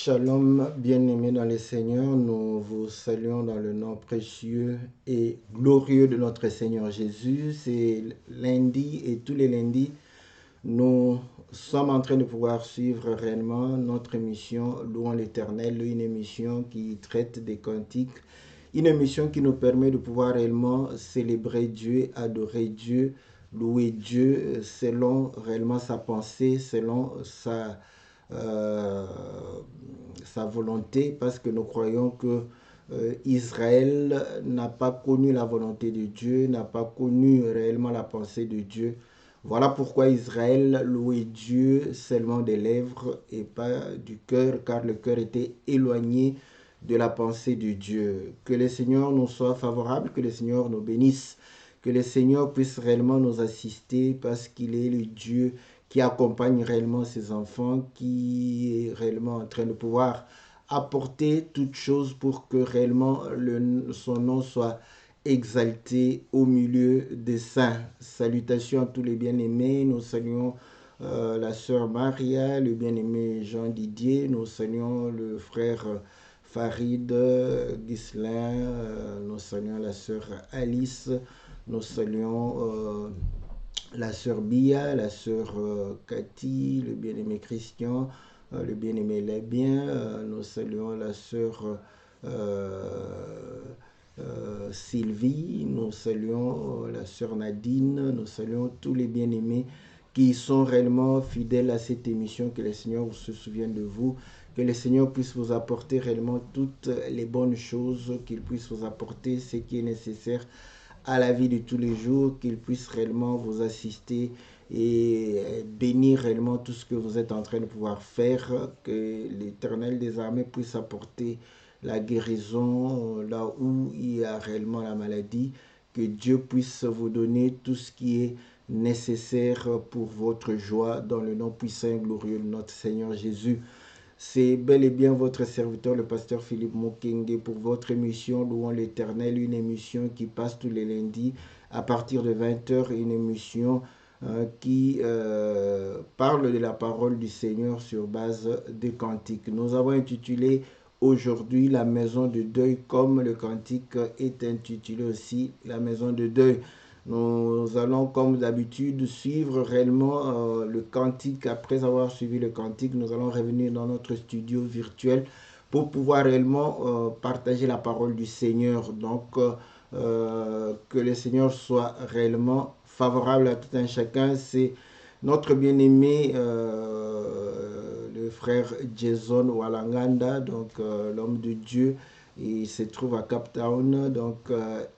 Shalom, bien-aimés dans le Seigneur, nous vous saluons dans le nom précieux et glorieux de notre Seigneur Jésus. C'est lundi et tous les lundis, nous sommes en train de pouvoir suivre réellement notre émission Louons l'Éternel, une émission qui traite des cantiques, une émission qui nous permet de pouvoir réellement célébrer Dieu, adorer Dieu, louer Dieu selon réellement sa pensée, selon sa volonté, parce que nous croyons que Israël n'a pas connu la volonté de Dieu, n'a pas connu réellement la pensée de Dieu. Voilà pourquoi Israël louait Dieu seulement des lèvres et pas du cœur, car le cœur était éloigné de la pensée de Dieu. Que le Seigneur nous soit favorable, que le Seigneur nous bénisse, que le Seigneur puisse réellement nous assister parce qu'il est le Dieu qui accompagne réellement ses enfants, qui est réellement en train de pouvoir apporter toutes choses pour que réellement son nom soit exalté au milieu des saints. Salutations à tous les bien-aimés. Nous saluons la sœur Maria, le bien-aimé Jean Didier. Nous saluons le frère Farid Ghislain. Nous saluons la sœur Alice. Nous saluons la sœur Bia, la sœur Cathy, le bien-aimé Christian, le bien-aimé Lébien. Nous saluons la sœur Sylvie, nous saluons la sœur Nadine, nous saluons tous les bien-aimés qui sont réellement fidèles à cette émission. Que le Seigneur se souvienne de vous, que le Seigneur puisse vous apporter réellement toutes les bonnes choses, qu'il puisse vous apporter ce qui est nécessaire à la vie de tous les jours, qu'il puisse réellement vous assister et bénir réellement tout ce que vous êtes en train de pouvoir faire, que l'Éternel des armées puisse apporter la guérison là où il y a réellement la maladie, que Dieu puisse vous donner tout ce qui est nécessaire pour votre joie dans le nom puissant et glorieux de notre Seigneur Jésus. C'est bel et bien votre serviteur, le pasteur Philippe Mokenge, pour votre émission Louons l'Éternel, une émission qui passe tous les lundis à partir de 20h, une émission qui parle de la parole du Seigneur sur base des cantiques. Nous avons intitulé aujourd'hui la maison de deuil, comme le cantique est intitulé aussi la maison de deuil. Nous allons, comme d'habitude, suivre réellement le cantique. Après avoir suivi le cantique, nous allons revenir dans notre studio virtuel pour pouvoir réellement partager la parole du Seigneur. Donc, que le Seigneur soit réellement favorable à tout un chacun. C'est notre bien-aimé, le frère Jason Walanganda, donc l'homme de Dieu. Il se trouve à Cape Town, donc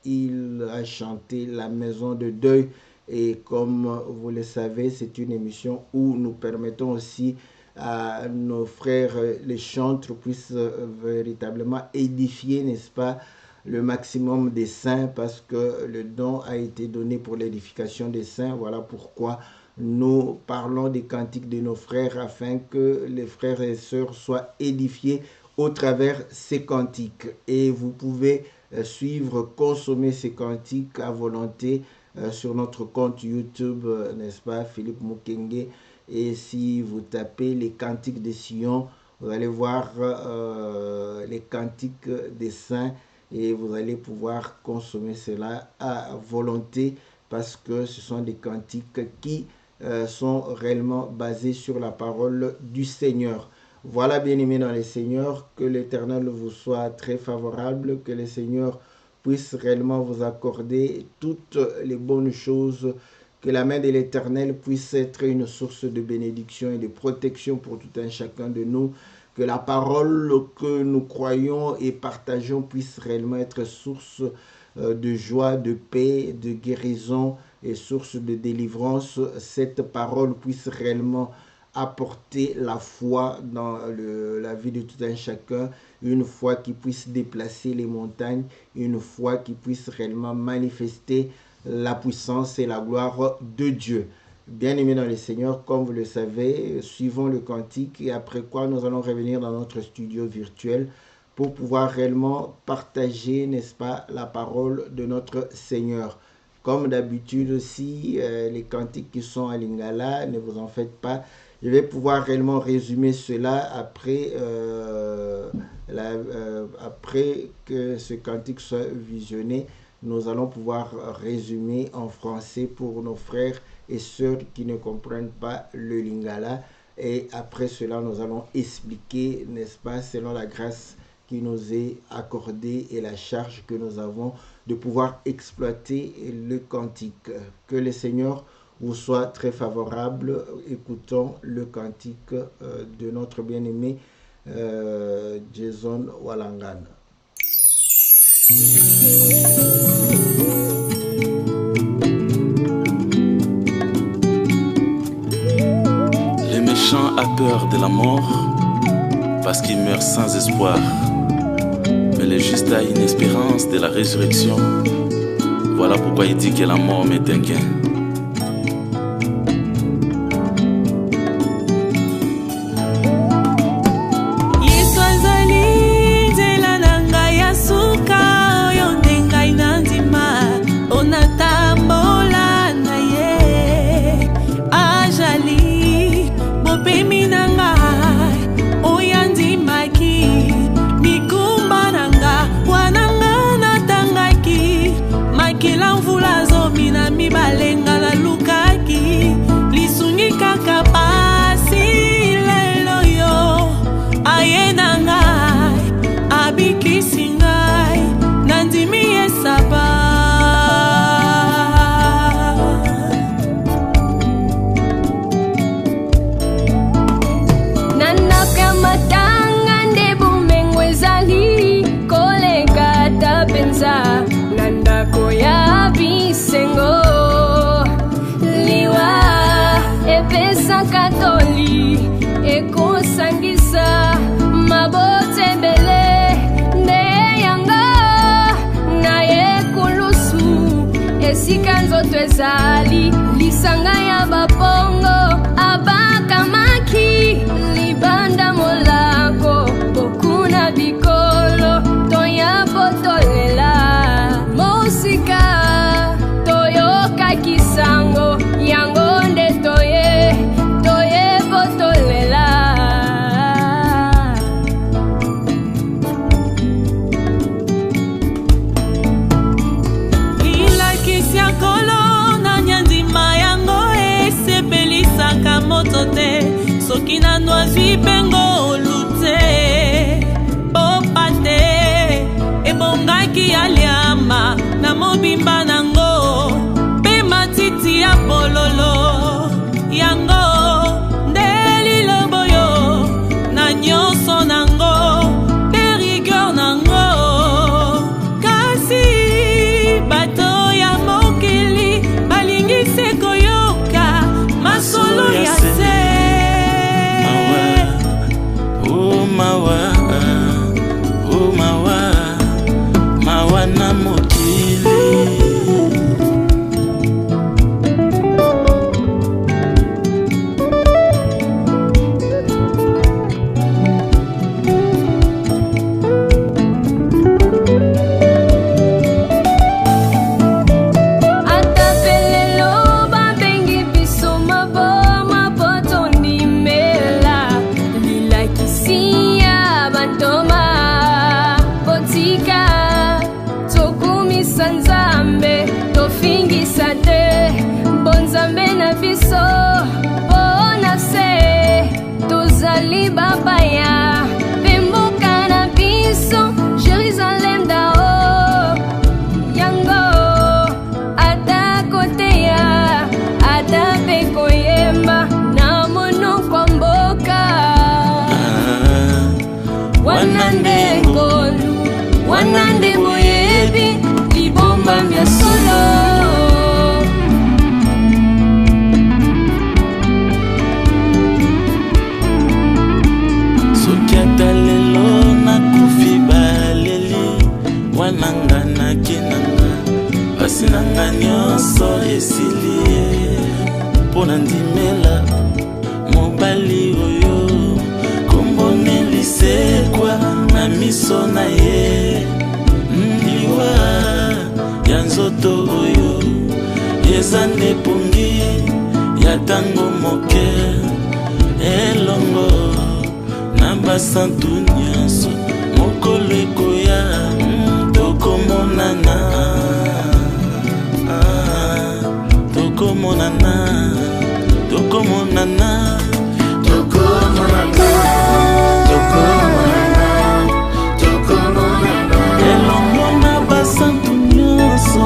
il a chanté La Maison de Deuil. Et comme vous le savez, c'est une émission où nous permettons aussi à nos frères, les chantres, puissent véritablement édifier, n'est-ce pas, le maximum des saints, parce que le don a été donné pour l'édification des saints. Voilà pourquoi nous parlons des cantiques de nos frères, afin que les frères et sœurs soient édifiés au travers ces cantiques. Et vous pouvez suivre, consommer ces cantiques à volonté sur notre compte YouTube, n'est-ce pas, Philippe Mokenge. Et si vous tapez les cantiques de Sion, vous allez voir les cantiques des saints et vous allez pouvoir consommer cela à volonté, parce que ce sont des cantiques qui sont réellement basés sur la parole du Seigneur. Voilà, bien-aimés dans le Seigneur, que l'Éternel vous soit très favorable, que le Seigneur puisse réellement vous accorder toutes les bonnes choses, que la main de l'Éternel puisse être une source de bénédiction et de protection pour tout un chacun de nous, que la parole que nous croyons et partageons puisse réellement être source de joie, de paix, de guérison et source de délivrance. Cette parole puisse réellement apporter la foi dans la vie de tout un chacun, une foi qui puisse déplacer les montagnes, une foi qui puisse réellement manifester la puissance et la gloire de Dieu. Bien-aimés dans le Seigneur, comme vous le savez, suivons le cantique et après quoi nous allons revenir dans notre studio virtuel pour pouvoir réellement partager, n'est-ce pas, la parole de notre Seigneur. Comme d'habitude aussi, les cantiques qui sont à Lingala, ne vous en faites pas, Je vais pouvoir réellement résumer cela après, après que ce cantique soit visionné. Nous allons pouvoir résumer en français pour nos frères et sœurs qui ne comprennent pas le lingala. Et après cela, nous allons expliquer, n'est-ce pas, selon la grâce qui nous est accordée et la charge que nous avons de pouvoir exploiter le cantique. Que le Seigneur vous soit très favorable. Écoutons le cantique de notre bien-aimé Jason Walangan. Les méchants a peur de la mort parce qu'ils meurent sans espoir. Mais le juste a une espérance de la résurrection. Voilà pourquoi il dit que la mort m'est un gain. Ezali lisanga ya bapongo abakamaki libanda molako okuna bikolo toya potolela mosika toyoka kisango yango nde toye potolela. Soki na noisi pengo lute opate ebongaki aliama na mobimba nango pe matiti ya pololo yango ndeli loboyo na nyonso nango pe rigueur nango kasi bato ya mokili balingi se koyoka masolo ya se. Mawa na mokili Babaya, Pemboka na biso, Jerusalem dao, yango, ata koteya, ata peko yemba, na mono kwa mboka. Wanande ngolu, wanande moyebi, libomba mya solo. Lelo na kufi baleli wananga na kinanga basi nanga nyonso esilie pona ndimela mobali oyo kombone lisekwa na miso na ye basantu nyonso mokolo ekoya tokomonana tokomonana tokomonana tokomonana tokomonana elongo na basantu nyonso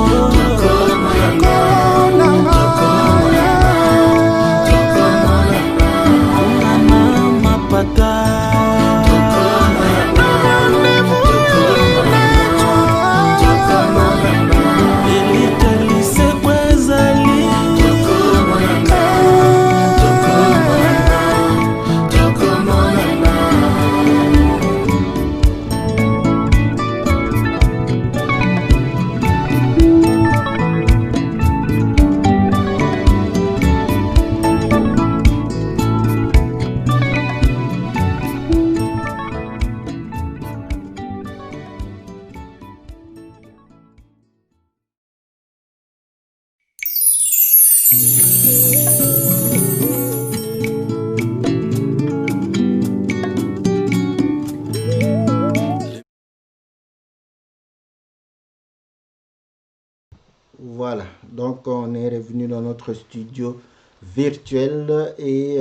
Voilà, donc on est revenu dans notre studio virtuel et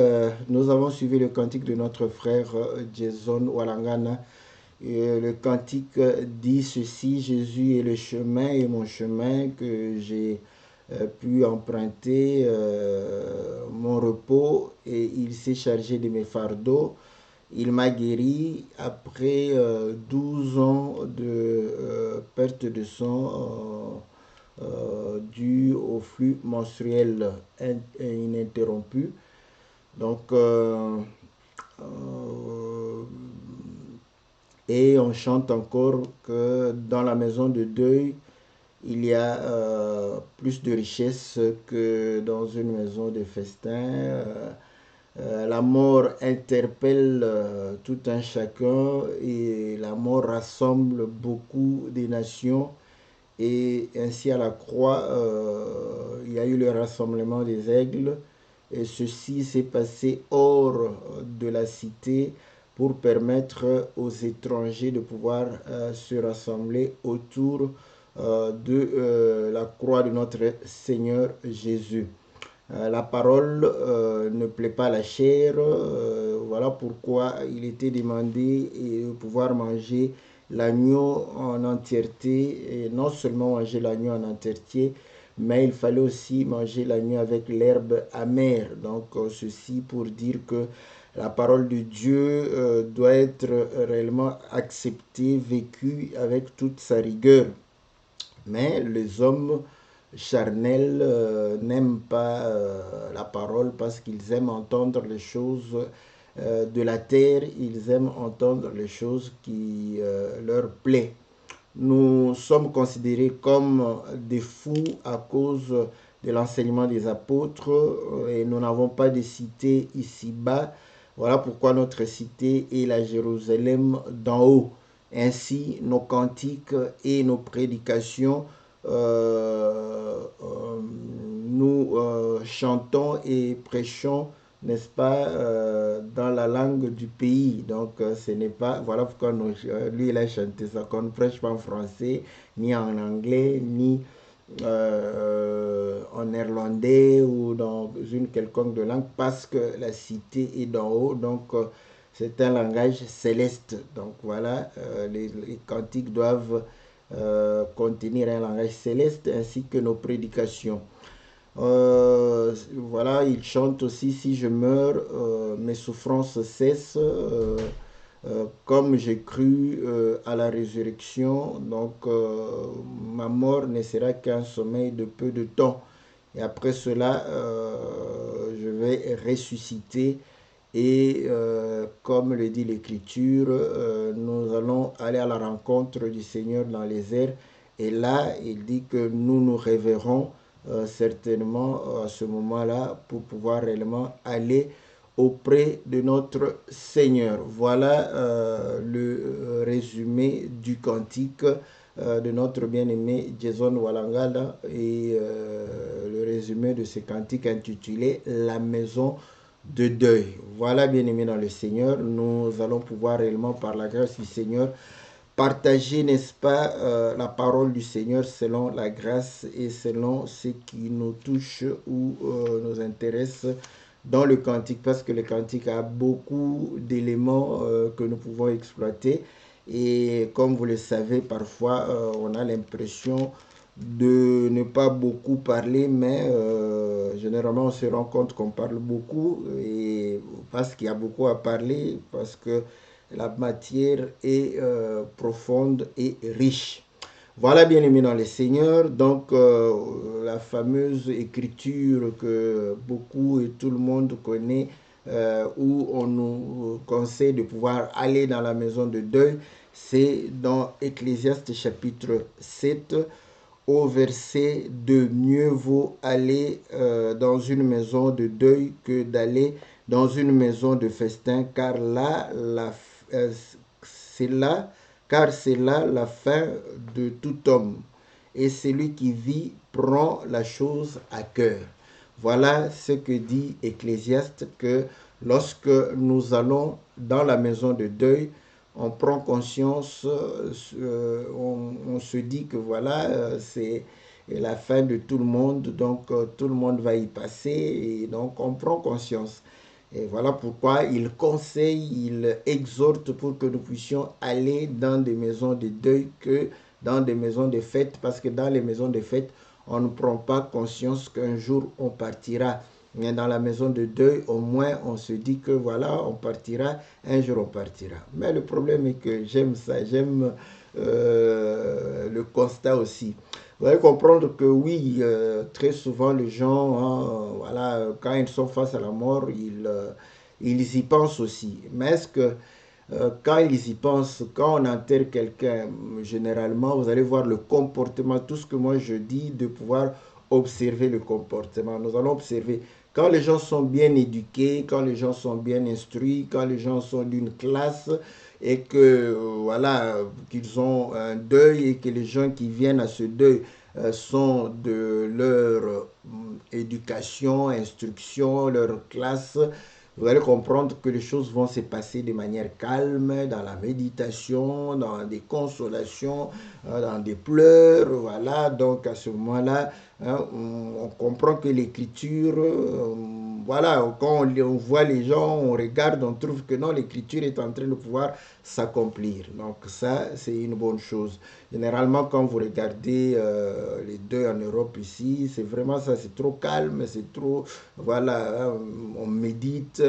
nous avons suivi le cantique de notre frère Jason Walangana. Et le cantique dit ceci: Jésus est le chemin et mon chemin, que j'ai pu emprunter mon repos, et il s'est chargé de mes fardeaux. Il m'a guéri après 12 ans de perte de sang dû au flux menstruel ininterrompu. Donc, et on chante encore que dans la maison de deuil, il y a plus de richesse que dans une maison de festin. La mort interpelle tout un chacun et la mort rassemble beaucoup des nations. Et ainsi à la croix, il y a eu le rassemblement des aigles, et ceci s'est passé hors de la cité pour permettre aux étrangers de pouvoir se rassembler autour de la croix de notre Seigneur Jésus. La parole ne plaît pas à la chair, voilà pourquoi il était demandé de pouvoir manger l'agneau en entièreté, et non seulement manger l'agneau en entièreté, mais il fallait aussi manger l'agneau avec l'herbe amère. Donc ceci pour dire que la parole de Dieu doit être réellement acceptée, vécue avec toute sa rigueur. Mais les hommes charnels n'aiment pas la parole parce qu'ils aiment entendre les choses de la terre, ils aiment entendre les choses qui leur plaisent. Nous sommes considérés comme des fous à cause de l'enseignement des apôtres et nous n'avons pas de cité ici-bas. Voilà pourquoi notre cité est la Jérusalem d'en haut. Ainsi, nos cantiques et nos prédications, nous chantons et prêchons, n'est-ce pas, dans la langue du pays. Donc ce n'est pas, voilà pourquoi lui il a chanté ça, qu'on ne prêche pas en français, ni en anglais, ni en néerlandais ou dans une quelconque de langue, parce que la cité est d'en haut. Donc c'est un langage céleste. Donc voilà, les cantiques doivent contenir un langage céleste, ainsi que nos prédications. Voilà, il chante aussi: si je meurs, mes souffrances cessent, comme j'ai cru à la résurrection, donc ma mort ne sera qu'un sommeil de peu de temps, et après cela je vais ressusciter, et comme le dit l'Écriture, nous allons aller à la rencontre du Seigneur dans les airs, et là il dit que nous nous réveillerons certainement à ce moment-là pour pouvoir réellement aller auprès de notre Seigneur. Voilà le résumé du cantique de notre bien-aimé Jason Walangala, et le résumé de ce cantique intitulé La maison de deuil. Voilà, bien-aimés dans le Seigneur, nous allons pouvoir réellement, par la grâce du Seigneur, partager, n'est-ce pas, la parole du Seigneur selon la grâce et selon ce qui nous touche ou nous intéresse dans le cantique, parce que le cantique a beaucoup d'éléments que nous pouvons exploiter. Et comme vous le savez, parfois, on a l'impression de ne pas beaucoup parler, mais généralement, on se rend compte qu'on parle beaucoup, et parce qu'il y a beaucoup à parler, parce que la matière est profonde et riche. Voilà, bien aimé dans le Seigneur, donc la fameuse écriture que beaucoup et tout le monde connaît, où on nous conseille de pouvoir aller dans la maison de deuil, c'est dans Ecclésiaste chapitre 7, au verset 2. Mieux vaut aller dans une maison de deuil que d'aller dans une maison de festin, car là, c'est là la fin de tout homme, et celui qui vit prend la chose à cœur. Voilà ce que dit Ecclésiaste, que lorsque nous allons dans la maison de deuil, on prend conscience, on se dit que voilà, c'est la fin de tout le monde, donc tout le monde va y passer, et donc on prend conscience. Et voilà pourquoi il conseille, il exhorte pour que nous puissions aller dans des maisons de deuil que dans des maisons de fête, parce que dans les maisons de fête, on ne prend pas conscience qu'un jour on partira. Mais dans la maison de deuil, au moins on se dit que voilà, on partira, un jour on partira. Mais le problème est que j'aime ça, j'aime le constat aussi. Vous allez comprendre que oui, très souvent les gens, hein, voilà, quand ils sont face à la mort, ils y pensent aussi. Mais est-ce que quand ils y pensent, quand on enterre quelqu'un, généralement, vous allez voir le comportement, tout ce que moi je dis, de pouvoir observer le comportement. Nous allons observer quand les gens sont bien éduqués, quand les gens sont bien instruits, quand les gens sont d'une classe, et que voilà, qu'ils ont un deuil, et que les gens qui viennent à ce deuil sont de leur éducation, instruction, leur classe, vous allez comprendre que les choses vont se passer de manière calme, dans la méditation, dans des consolations, dans des pleurs, voilà. Donc à ce moment-là, hein, on comprend que l'écriture, voilà, quand on voit les gens, on regarde, on trouve que non, l'écriture est en train de pouvoir s'accomplir. Donc ça, c'est une bonne chose. Généralement, quand vous regardez les deuils en Europe ici, c'est vraiment ça, c'est trop calme, c'est trop, voilà, on médite,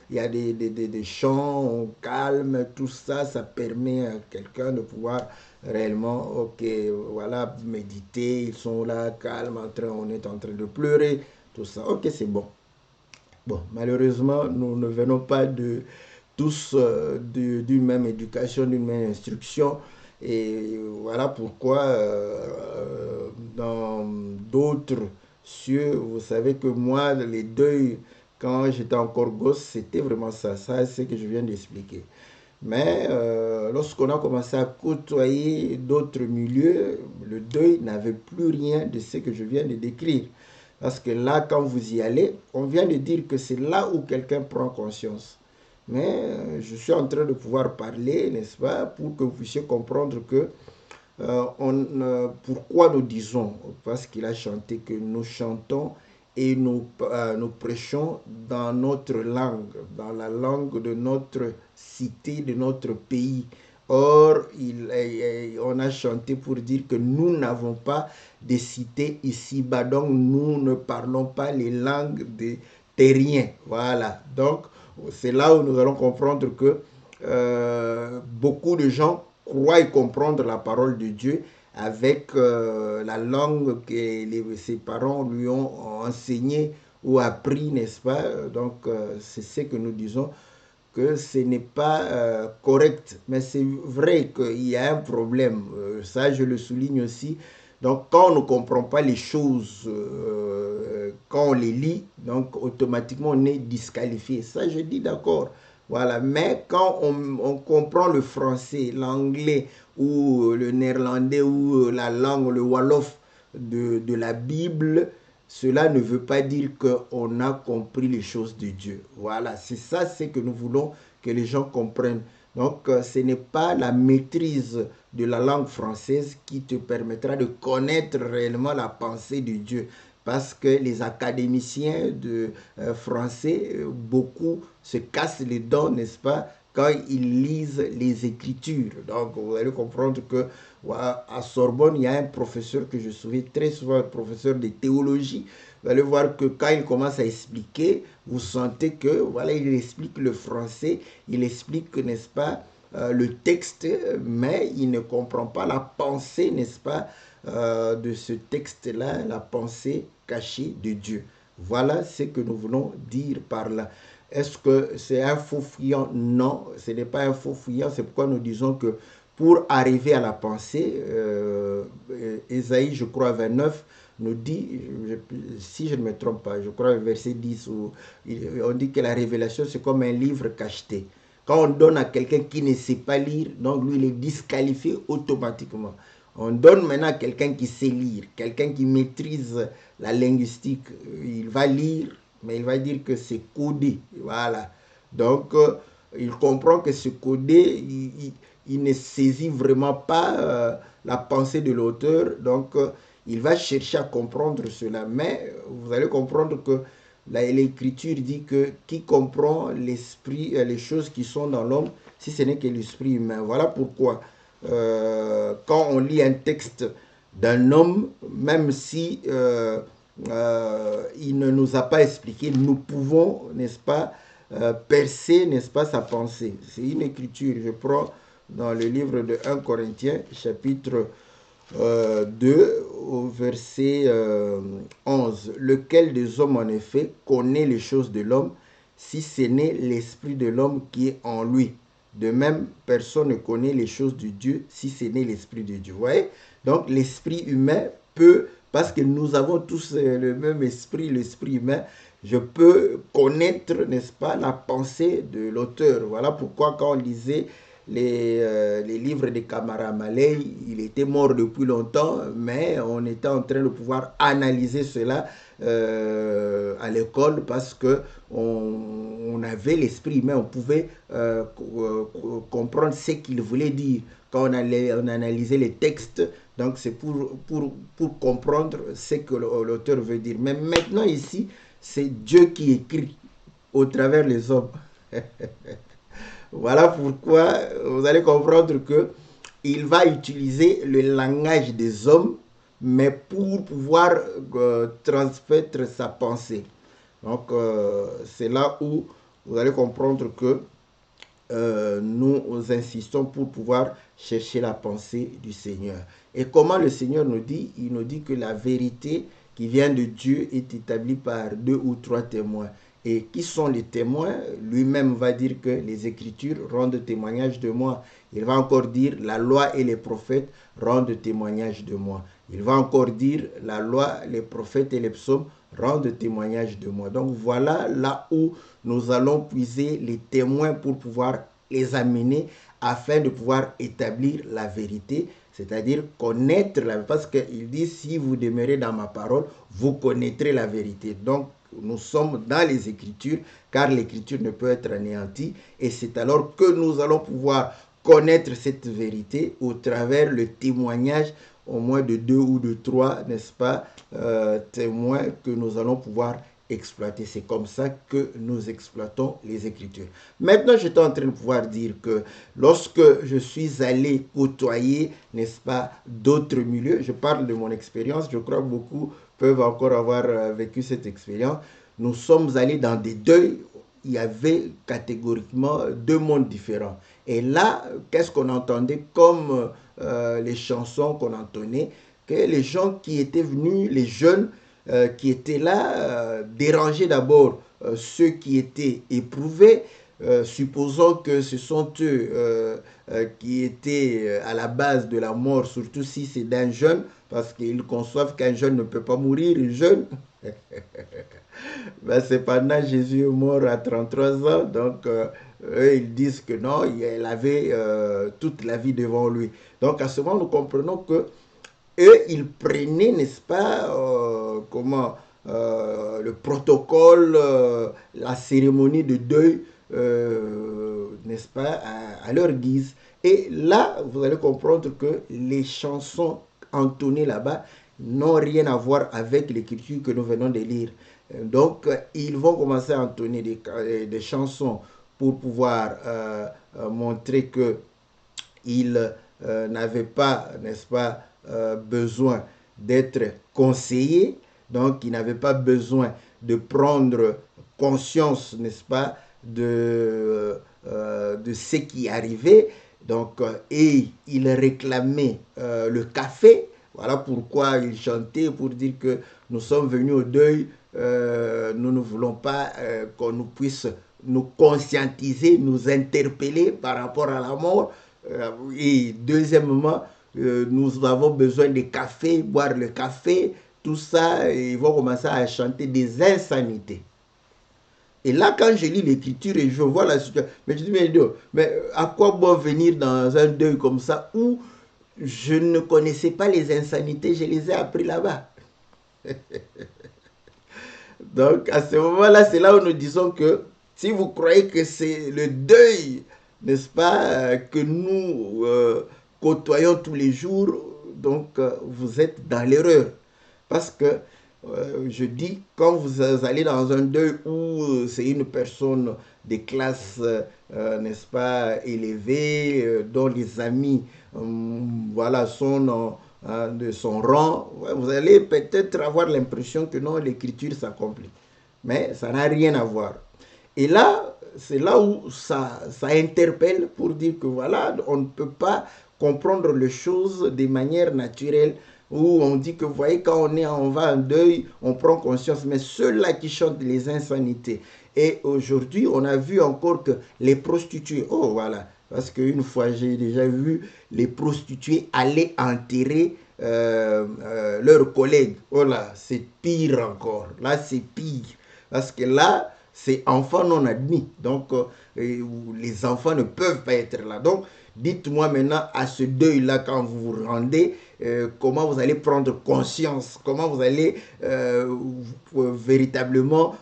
il y a des chants, on calme, tout ça, ça permet à quelqu'un de pouvoir réellement, ok, voilà, méditer, ils sont là, calme, on est en train de pleurer, tout ça, ok, c'est bon. Bon, malheureusement, nous ne venons pas de tous d'une même éducation, d'une même instruction. Et voilà pourquoi dans d'autres cieux, vous savez que moi, les deuils, quand j'étais encore gosse, c'était vraiment ça. Ça, c'est ce que je viens d'expliquer. Mais lorsqu'on a commencé à côtoyer d'autres milieux, le deuil n'avait plus rien de ce que je viens de décrire. Parce que là, quand vous y allez, on vient de dire que c'est là où quelqu'un prend conscience. Mais je suis en train de pouvoir parler, n'est-ce pas, pour que vous puissiez comprendre que pourquoi nous disons, parce qu'il a chanté que nous chantons et nous prêchons dans notre langue, dans la langue de notre cité, de notre pays. Or, on a chanté pour dire que nous n'avons pas de cité ici-bas, donc nous ne parlons pas les langues des terriens. Voilà, donc c'est là où nous allons comprendre que beaucoup de gens croient comprendre la parole de Dieu avec la langue que ses parents lui ont enseigné ou appris, n'est-ce pas? Donc c'est ce que nous disons, que ce n'est pas correct. Mais c'est vrai qu'il y a un problème. Ça, je le souligne aussi. Donc, quand on ne comprend pas les choses, quand on les lit, donc automatiquement, on est disqualifié. Ça, je dis d'accord. Voilà. Mais quand on comprend le français, l'anglais ou le néerlandais ou la langue, le wolof de la Bible, cela ne veut pas dire qu'on a compris les choses de Dieu. Voilà, c'est ça, c'est que nous voulons que les gens comprennent. Donc, ce n'est pas la maîtrise de la langue française qui te permettra de connaître réellement la pensée de Dieu. Parce que les académiciens de français, beaucoup se cassent les dents, n'est-ce pas, quand ils lisent les Écritures. Donc, vous allez comprendre que à Sorbonne, il y a un professeur que je suivais très souvent, un professeur de théologie. Vous allez voir que quand il commence à expliquer, vous sentez que, voilà, il explique le français, il explique, n'est-ce pas, le texte, mais il ne comprend pas la pensée, n'est-ce pas, de ce texte-là, la pensée cachée de Dieu. Voilà ce que nous voulons dire par là. Est-ce que c'est un faux fuyant? Non, ce n'est pas un faux fuyant. C'est pourquoi nous disons que pour arriver à la pensée, Ésaïe, je crois, 29, nous dit, si je ne me trompe pas, je crois verset 10, où on dit que la révélation, c'est comme un livre cacheté. Quand on donne à quelqu'un qui ne sait pas lire, donc lui, il est disqualifié automatiquement. On donne maintenant à quelqu'un qui sait lire, quelqu'un qui maîtrise la linguistique. Il va lire, mais il va dire que c'est codé. Voilà. Donc, il comprend que c'est codé, il ne saisit vraiment pas la pensée de l'auteur. Donc, il va chercher à comprendre cela. Mais vous allez comprendre que l'Écriture dit que qui comprend l'esprit, les choses qui sont dans l'homme, si ce n'est que l'esprit humain. Voilà pourquoi, quand on lit un texte d'un homme, même si il ne nous a pas expliqué, nous pouvons, n'est-ce pas, percer, n'est-ce pas, sa pensée. C'est une écriture. Je prends dans le livre de 1 Corinthiens, chapitre 2, au verset 11. Lequel des hommes, en effet, connaît les choses de l'homme, si ce n'est l'esprit de l'homme qui est en lui? De même, personne ne connaît les choses de Dieu, si ce n'est l'esprit de Dieu. Vous voyez? Donc, l'esprit humain peut, parce que nous avons tous le même esprit, l'esprit humain, je peux connaître, n'est-ce pas, la pensée de l'auteur. Voilà pourquoi quand on lisait les livres de Camara Malay, il était mort depuis longtemps, mais on était en train de pouvoir analyser cela à l'école parce que on avait l'esprit humain, on pouvait comprendre ce qu'il voulait dire quand on analysait les textes. Donc c'est pour comprendre ce que l'auteur veut dire. Mais maintenant ici, c'est Dieu qui écrit au travers les hommes. Voilà pourquoi vous allez comprendre que il va utiliser le langage des hommes, mais pour pouvoir transmettre sa pensée. Donc, c'est là où vous allez comprendre que nous insistons pour pouvoir chercher la pensée du Seigneur. Et comment le Seigneur nous dit? Il nous dit que la vérité qui vient de Dieu est établie par 2 ou 3 témoins. Et qui sont les témoins? Lui-même va dire que les Écritures rendent témoignage de moi. Il va encore dire la loi et les prophètes rendent témoignage de moi. Il va encore dire la loi, les prophètes et les psaumes rendent témoignage de moi. Donc voilà là où nous allons puiser les témoins pour pouvoir les amener afin de pouvoir établir la vérité, c'est-à-dire connaître la vérité. Parce qu'il dit si vous demeurez dans ma parole, vous connaîtrez la vérité. Donc nous sommes dans les Écritures, car l'Écriture ne peut être anéantie. Et c'est alors que nous allons pouvoir connaître cette vérité au travers le témoignage au moins de 2 ou de 3, n'est-ce pas, témoins que nous allons pouvoir exploiter. C'est comme ça que nous exploitons les Écritures. Maintenant, je suis en train de pouvoir dire que lorsque je suis allé côtoyer, n'est-ce pas, d'autres milieux, je parle de mon expérience, je crois que beaucoup peuvent encore avoir vécu cette expérience. Nous sommes allés dans des deuils, il y avait catégoriquement 2 mondes différents. Et là, qu'est-ce qu'on entendait comme les chansons qu'on entonnait, que les gens qui étaient venus, les jeunes qui étaient là, dérangeaient d'abord ceux qui étaient éprouvés, supposons que ce sont eux qui étaient à la base de la mort, surtout si c'est d'un jeune, parce qu'ils conçoivent qu'un jeune ne peut pas mourir, jeune. Ben, cependant, Jésus est mort à 33 ans, donc eux, ils disent que non, il avait toute la vie devant lui. Donc à ce moment, nous comprenons que eux, ils prenaient, n'est-ce pas, le protocole, la cérémonie de deuil, n'est-ce pas, à leur guise. Et là, vous allez comprendre que les chansons entonnées là-bas n'ont rien à voir avec l'écriture que nous venons de lire. Donc, ils vont commencer à entonner des chansons pour pouvoir montrer qu'ils n'avaient pas, n'est-ce pas, besoin d'être conseillés. Donc, ils n'avaient pas besoin de prendre conscience, n'est-ce pas, de ce qui arrivait. Donc, et ils réclamaient le café. Voilà pourquoi ils chantaient, pour dire que nous sommes venus au deuil. Nous ne voulons pas qu'on nous puisse nous conscientiser, nous interpeller par rapport à la mort. Et deuxièmement, nous avons besoin de café, boire le café, tout ça. Et ils vont commencer à chanter des insanités. Et là, quand je lis l'écriture et je vois la situation, mais je dis, mais à quoi bon venir dans un deuil comme ça où je ne connaissais pas les insanités, je les ai appris là-bas. Donc, à ce moment-là, c'est là où nous disons que si vous croyez que c'est le deuil, n'est-ce pas, que nous côtoyons tous les jours, donc vous êtes dans l'erreur. Parce que je dis, quand vous allez dans un deuil où c'est une personne des classes, n'est-ce pas, élevées, dont les amis, voilà, sont de son rang, vous allez peut-être avoir l'impression que non, l'écriture s'accomplit. Mais ça n'a rien à voir. Et là, c'est là où ça interpelle pour dire que voilà, on ne peut pas comprendre les choses de manière naturelle, où on dit que, vous voyez, quand on va en deuil, on prend conscience, mais ceux-là qui chantent les insanités. Et aujourd'hui, on a vu encore que les prostituées, oh voilà, parce qu'une fois, j'ai déjà vu les prostituées aller enterrer leurs collègues. Oh là, c'est pire encore. Là, c'est pire. Parce que là, c'est enfants non admis. Donc, les enfants ne peuvent pas être là. Donc, dites-moi maintenant, à ce deuil-là, quand vous vous rendez, comment vous allez prendre conscience, comment vous allez véritablement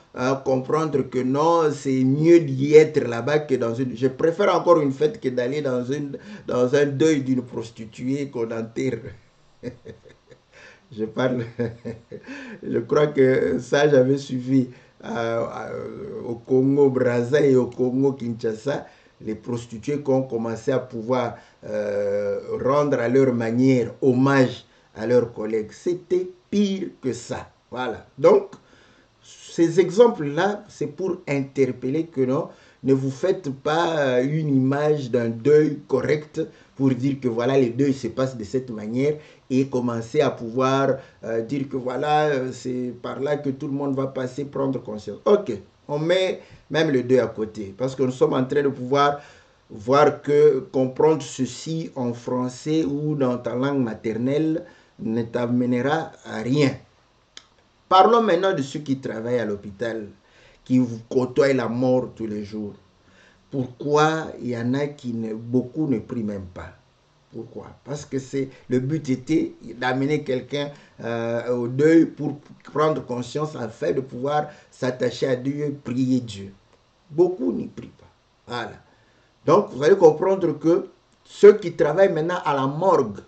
comprendre que non, c'est mieux d'y être là-bas que dans une... Je préfère encore une fête que d'aller dans un deuil d'une prostituée qu'on enterre. Je parle... Je crois que ça, j'avais suivi au Congo Brazza et au Congo Kinshasa, les prostituées qui ont commencé à pouvoir rendre à leur manière hommage à leurs collègues. C'était pire que ça. Voilà. Donc, ces exemples-là, c'est pour interpeller que non, ne vous faites pas une image d'un deuil correct pour dire que voilà, les deuils se passent de cette manière et commencer à pouvoir dire que voilà, c'est par là que tout le monde va passer, prendre conscience. Ok, on met même le deuil à côté parce que nous sommes en train de pouvoir voir que comprendre ceci en français ou dans ta langue maternelle ne t'amènera à rien. Parlons maintenant de ceux qui travaillent à l'hôpital, qui vous côtoient la mort tous les jours. Pourquoi il y en a qui beaucoup ne prient même pas? Pourquoi? Parce que le but était d'amener quelqu'un au deuil pour prendre conscience afin de pouvoir s'attacher à Dieu, prier Dieu. Beaucoup n'y prient pas. Voilà. Donc, vous allez comprendre que ceux qui travaillent maintenant à la morgue,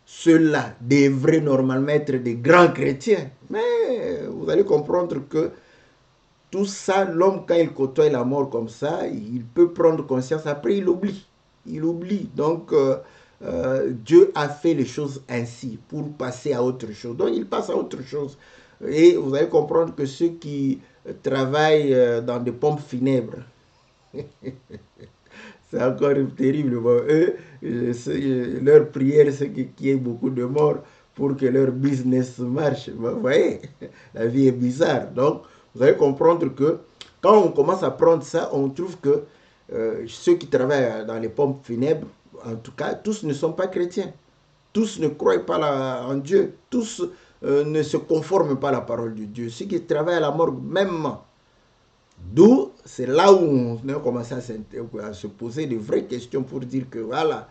ceux-là devraient normalement être des grands chrétiens. Mais vous allez comprendre que tout ça, l'homme, quand il côtoie la mort comme ça, il peut prendre conscience. Après, il oublie. Il oublie. Donc, Dieu a fait les choses ainsi pour passer à autre chose. Donc, il passe à autre chose. Et vous allez comprendre que ceux qui travaillent dans des pompes funèbres, c'est encore terrible. Bon, eux, leur prière, c'est qu'il y ait beaucoup de morts pour que leur business marche. Vous voyez, la vie est bizarre. Donc, vous allez comprendre que quand on commence à prendre ça, on trouve que ceux qui travaillent dans les pompes funèbres, en tout cas, tous ne sont pas chrétiens. Tous ne croient pas en Dieu. Tous ne se conforment pas à la parole de Dieu. Ceux qui travaillent à la morgue, même. D'où, c'est là où on a commencé à se poser de vraies questions pour dire que voilà.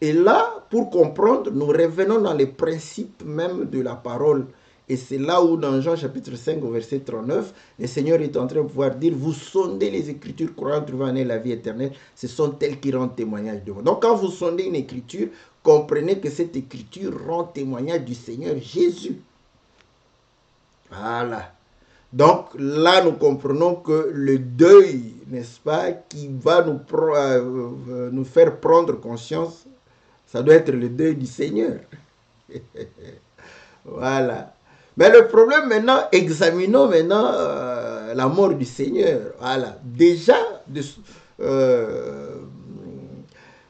Et là, pour comprendre, nous revenons dans les principes même de la parole Et c'est là où dans Jean chapitre 5 au verset 39, le Seigneur est en train de pouvoir dire, vous sondez les Écritures, croyant trouver en elles la vie éternelle, ce sont elles qui rendent témoignage de moi. Donc quand vous sondez une Écriture, comprenez que cette Écriture rend témoignage du Seigneur Jésus. Voilà. Donc là, nous comprenons que le deuil, n'est-ce pas, qui va nous faire prendre conscience, ça doit être le deuil du Seigneur. Voilà. Mais le problème maintenant, examinons maintenant la mort du Seigneur. Voilà. Déjà,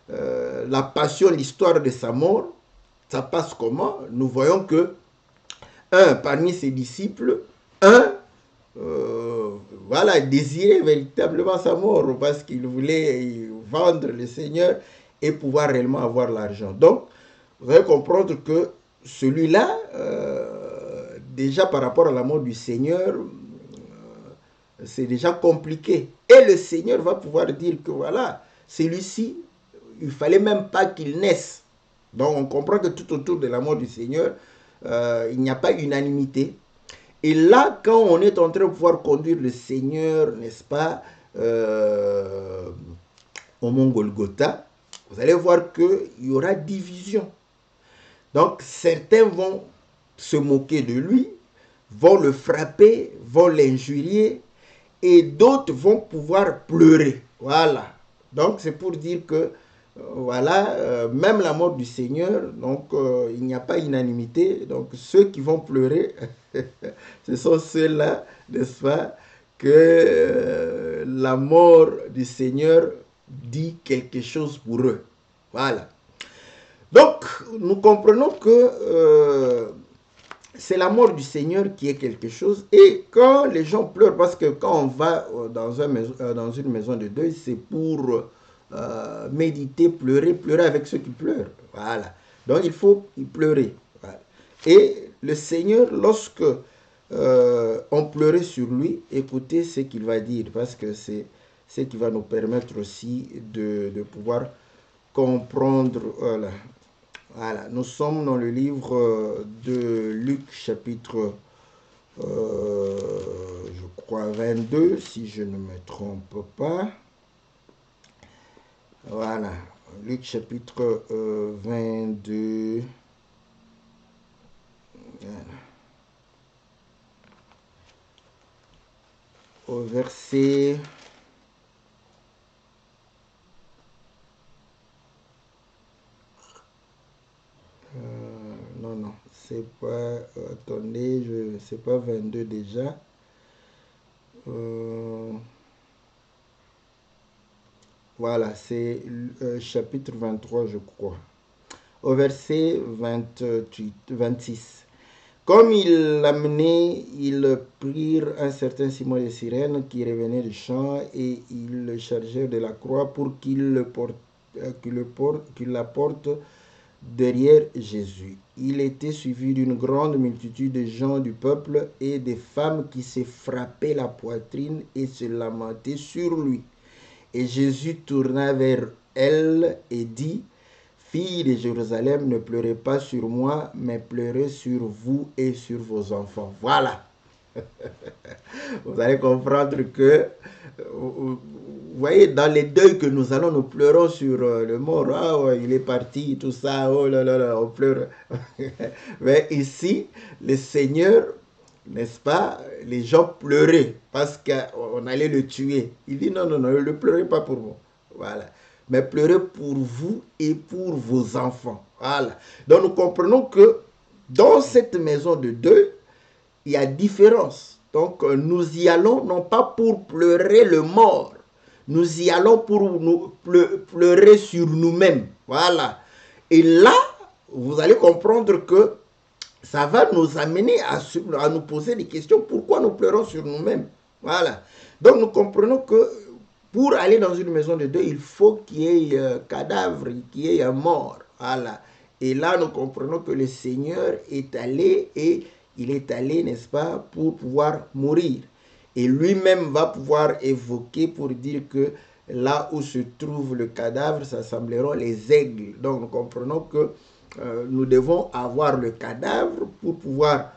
la passion, l'histoire de sa mort, ça passe comment? Nous voyons que parmi ses disciples, voilà, désirait véritablement sa mort parce qu'il voulait vendre le Seigneur et pouvoir réellement avoir l'argent. Donc, vous allez comprendre que celui-là, déjà par rapport à la mort du Seigneur, c'est déjà compliqué. Et le Seigneur va pouvoir dire que voilà, celui-ci, il ne fallait même pas qu'il naisse. Donc on comprend que tout autour de la mort du Seigneur, il n'y a pas unanimité. Et là, quand on est en train de pouvoir conduire le Seigneur, n'est-ce pas, au mont Golgotha, vous allez voir qu'il y aura division. Donc certains vont se moquer de lui, vont le frapper, vont l'injurier, et d'autres vont pouvoir pleurer. Voilà. Donc c'est pour dire que voilà, même la mort du Seigneur, donc il n'y a pas unanimité. Donc ceux qui vont pleurer, ce sont ceux-là, n'est-ce pas, que la mort du Seigneur dit quelque chose pour eux. Voilà. Donc nous comprenons que c'est la mort du Seigneur qui est quelque chose. Et quand les gens pleurent, parce que quand on va dans une maison de deuil, c'est pour méditer, pleurer avec ceux qui pleurent. Voilà. Donc il faut pleurer. Voilà. Et le Seigneur, lorsque on pleurait sur lui, écoutez ce qu'il va dire, parce que c'est ce qui va nous permettre aussi de pouvoir comprendre. Voilà. Voilà, nous sommes dans le livre de Luc chapitre, je crois, 22, si je ne me trompe pas. Voilà, Luc chapitre 22. Voilà. Au verset... non, c'est pas... attendez, c'est pas 22 déjà. Voilà, c'est chapitre 23, je crois. Au verset 26. Comme il l'amenait, ils prirent un certain Simon de Cyrène qui revenait du champ et ils le chargèrent de la croix pour qu'il la porte derrière Jésus. Il était suivi d'une grande multitude de gens du peuple et des femmes qui se frappaient la poitrine et se lamentaient sur lui. Et Jésus tourna vers elle et dit, « Filles de Jérusalem, ne pleurez pas sur moi, mais pleurez sur vous et sur vos enfants. » Voilà. Vous allez comprendre que, vous voyez, dans les deuils que nous allons, nous pleurons sur le mort. Ah ouais, il est parti, tout ça, oh là là là, on pleure. Mais ici, le Seigneur, n'est-ce pas, les gens pleuraient parce qu'on allait le tuer. Il dit non, non, non, ne pleurez pas pour moi. Voilà. Mais pleurez pour vous et pour vos enfants. Voilà. Donc nous comprenons que dans cette maison de deuil, il y a différence. Donc nous y allons non pas pour pleurer le mort. Nous y allons pour nous pleurer sur nous-mêmes. Voilà. Et là, vous allez comprendre que ça va nous amener à nous poser des questions. Pourquoi nous pleurons sur nous-mêmes? Voilà. Donc nous comprenons que pour aller dans une maison de deuil, il faut qu'il y ait un cadavre, qu'il y ait un mort. Voilà. Et là, nous comprenons que le Seigneur est allé et il est allé, n'est-ce pas, pour pouvoir mourir. Et lui-même va pouvoir évoquer pour dire que là où se trouve le cadavre, ça sembleront les aigles. Donc nous comprenons que nous devons avoir le cadavre pour pouvoir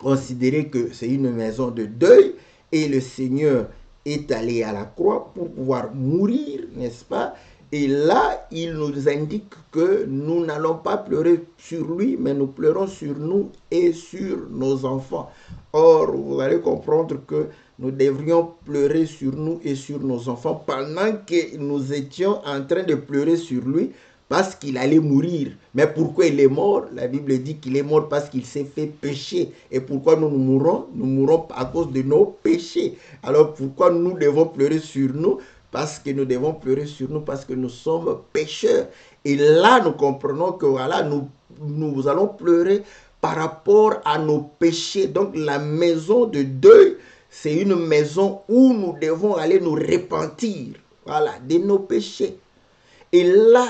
considéré que c'est une maison de deuil et le Seigneur est allé à la croix pour pouvoir mourir, n'est-ce pas? Et là, il nous indique que nous n'allons pas pleurer sur lui, mais nous pleurons sur nous et sur nos enfants. Or, vous allez comprendre que nous devrions pleurer sur nous et sur nos enfants pendant que nous étions en train de pleurer sur lui parce qu'il allait mourir. Mais pourquoi il est mort? La Bible dit qu'il est mort parce qu'il s'est fait pécher. Et pourquoi nous mourons? Nous mourons à cause de nos péchés. Alors pourquoi nous devons pleurer sur nous? Parce que nous devons pleurer sur nous, parce que nous sommes pécheurs. Et là, nous comprenons que voilà, nous allons pleurer par rapport à nos péchés. Donc, la maison de deuil, c'est une maison où nous devons aller nous repentir, voilà, de nos péchés. Et là,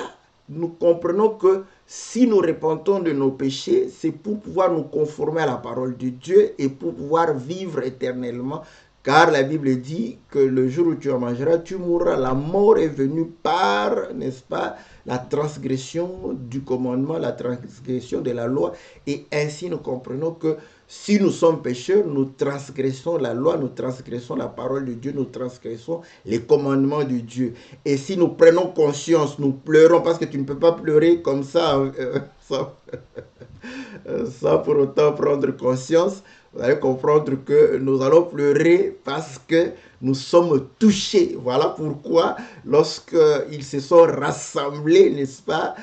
nous comprenons que si nous repentons de nos péchés, c'est pour pouvoir nous conformer à la parole de Dieu et pour pouvoir vivre éternellement. Car la Bible dit que le jour où tu en mangeras, tu mourras. La mort est venue par, n'est-ce pas, la transgression du commandement, la transgression de la loi. Et ainsi, nous comprenons que si nous sommes pécheurs, nous transgressons la loi, nous transgressons la parole de Dieu, nous transgressons les commandements de Dieu. Et si nous prenons conscience, nous pleurons, parce que tu ne peux pas pleurer comme ça, sans pour autant prendre conscience. Vous allez comprendre que nous allons pleurer parce que nous sommes touchés. Voilà pourquoi, lorsqu'ils se sont rassemblés, n'est-ce pas,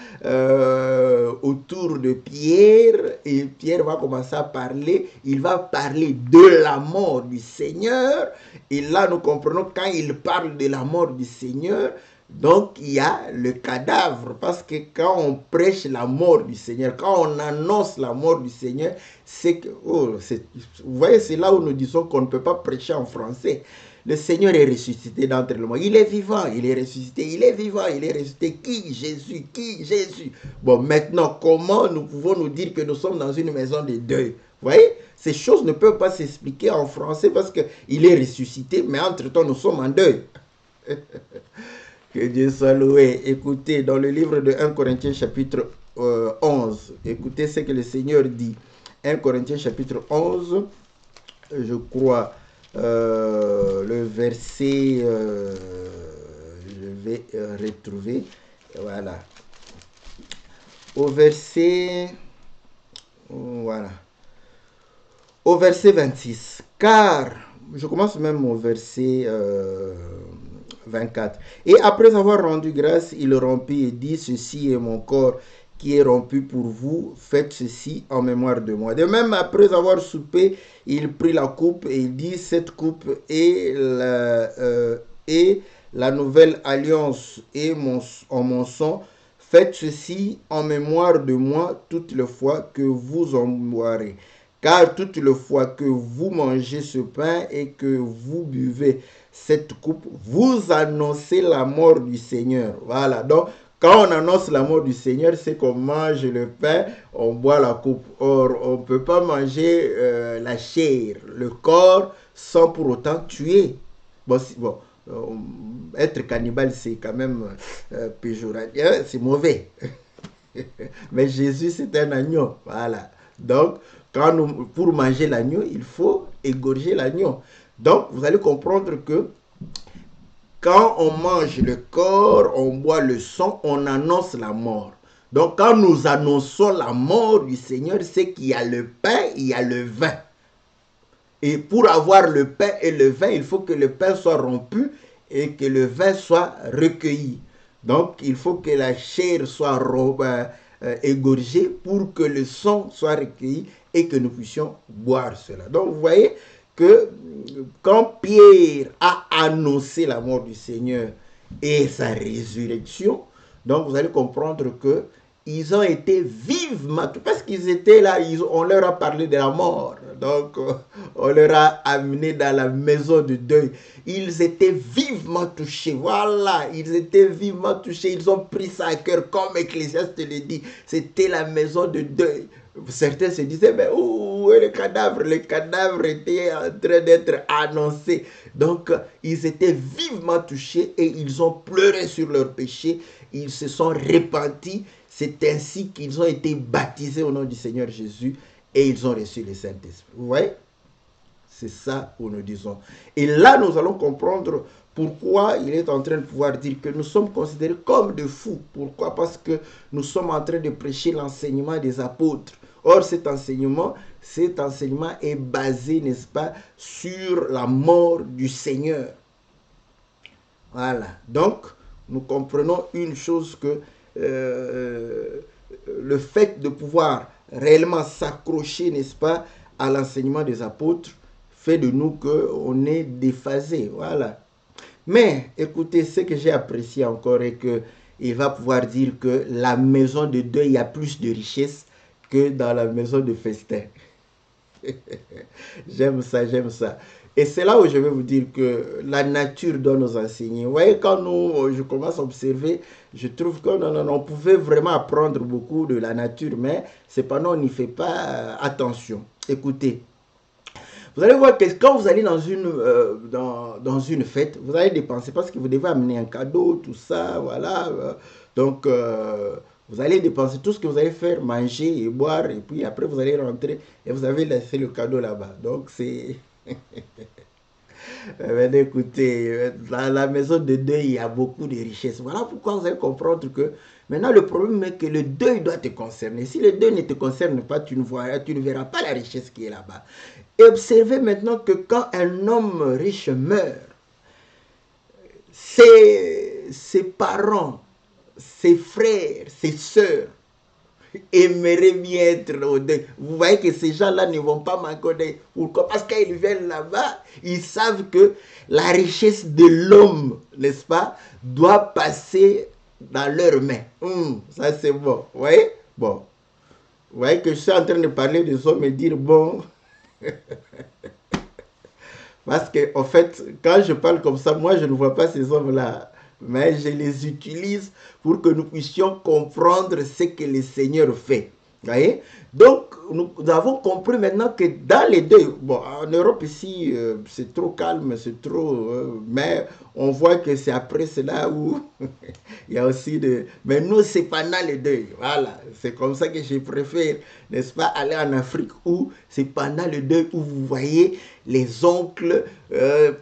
autour de Pierre, et Pierre va commencer à parler, il va parler de la mort du Seigneur. Et là, nous comprenons quand il parle de la mort du Seigneur, donc il y a le cadavre, parce que quand on prêche la mort du Seigneur, quand on annonce la mort du Seigneur, c'est que, vous voyez, c'est là où nous disons qu'on ne peut pas prêcher en français. Le Seigneur est ressuscité d'entre les morts. Il est vivant, il est ressuscité, il est vivant, il est ressuscité. Qui? Jésus, qui? Jésus. Bon, maintenant, comment nous pouvons nous dire que nous sommes dans une maison de deuil? Vous voyez, ces choses ne peuvent pas s'expliquer en français parce qu'il est ressuscité, mais entre-temps, nous sommes en deuil. Que Dieu soit loué. Écoutez, dans le livre de 1 Corinthiens chapitre 11, écoutez ce que le Seigneur dit. 1 Corinthiens chapitre 11, je crois, le verset, je vais retrouver, voilà. Au verset, voilà. Au verset 26, car, je commence même au verset 24. Et après avoir rendu grâce, il rompit et dit, ceci est mon corps qui est rompu pour vous, faites ceci en mémoire de moi. De même, après avoir soupé, il prit la coupe et il dit, cette coupe est la nouvelle alliance et en mon sang, faites ceci en mémoire de moi toutes les fois que vous en boirez. Car toutes les fois que vous mangez ce pain et que vous buvez cette coupe, vous annoncez la mort du Seigneur. Voilà, donc quand on annonce la mort du Seigneur, c'est qu'on mange le pain, on boit la coupe. Or, on ne peut pas manger la chair, le corps, sans pour autant tuer. Bon, être cannibale, c'est quand même péjoratif, c'est mauvais. Mais Jésus, c'est un agneau. Voilà. Donc, pour manger l'agneau, il faut égorger l'agneau. Donc, vous allez comprendre que quand on mange le corps, on boit le sang, on annonce la mort. Donc, quand nous annonçons la mort du Seigneur, c'est qu'il y a le pain, il y a le vin. Et pour avoir le pain et le vin, il faut que le pain soit rompu et que le vin soit recueilli. Donc, il faut que la chair soit égorgée pour que le sang soit recueilli et que nous puissions boire cela. Donc, vous voyez que quand Pierre a annoncé la mort du Seigneur et sa résurrection, donc vous allez comprendre que ils ont été vivement, parce qu'ils étaient là, on leur a parlé de la mort, donc on leur a amené dans la maison de deuil. Ils étaient vivement touchés, voilà, ils étaient vivement touchés, ils ont pris ça à cœur, comme Ecclésiaste le dit, c'était la maison de deuil. Certains se disaient, mais où est le cadavre? Le cadavre était en train d'être annoncé. Donc, ils étaient vivement touchés et ils ont pleuré sur leurs péchés. Ils se sont repentis. C'est ainsi qu'ils ont été baptisés au nom du Seigneur Jésus. et ils ont reçu le Saint-Esprit. Vous voyez? C'est ça que nous disons. Et là, nous allons comprendre pourquoi il est en train de pouvoir dire que nous sommes considérés comme des fous. Pourquoi? Parce que nous sommes en train de prêcher l'enseignement des apôtres. Or, cet enseignement est basé, n'est-ce pas, sur la mort du Seigneur. Voilà. Donc, nous comprenons une chose que le fait de pouvoir réellement s'accrocher, n'est-ce pas, à l'enseignement des apôtres, fait de nous qu'on est déphasé. Voilà. Mais, écoutez, ce que j'ai apprécié encore est qu'il va pouvoir dire que la maison de deuil, il y a plus de richesse que dans la maison de festin. J'aime ça, j'aime ça. Et c'est là où je vais vous dire que la nature doit nous enseigner. Vous voyez, quand je commence à observer, je trouve qu'on pouvait vraiment apprendre beaucoup de la nature, mais cependant, on n'y fait pas attention. Écoutez, vous allez voir que quand vous allez dans une fête, vous allez dépenser parce que vous devez amener un cadeau, tout ça, voilà. Donc, vous allez dépenser tout ce que vous allez faire, manger et boire, et puis après, vous allez rentrer et vous avez laissé le cadeau là-bas. Donc, c'est... Mais écoutez, dans la maison de deuil, il y a beaucoup de richesses. Voilà pourquoi vous allez comprendre que maintenant, le problème est que le deuil doit te concerner. Si le deuil ne te concerne pas, tu ne verras pas la richesse qui est là-bas. Et observez maintenant que quand un homme riche meurt, ses parents, ses frères, ses sœurs aimeraient bien être au deuil. Vous voyez que ces gens-là ne vont pas manquer au deuil. Pourquoi? Parce qu'ils viennent là-bas, ils savent que la richesse de l'homme, n'est-ce pas, doit passer dans leurs mains. Ça c'est bon. Vous voyez? Bon. Vous voyez que je suis en train de parler des hommes et dire bon. Parce que, en fait, quand je parle comme ça, moi je ne vois pas ces hommes-là. Mais je les utilise pour que nous puissions comprendre ce que le Seigneur fait. Vous voyez? Donc, nous avons compris maintenant que dans les deux, bon, en Europe ici, c'est trop calme, c'est trop... mais on voit que c'est après cela où il y a aussi de... Mais nous, c'est pendant les deux. Voilà, c'est comme ça que je préfère, n'est-ce pas, aller en Afrique où c'est pendant le deuil où vous voyez les oncles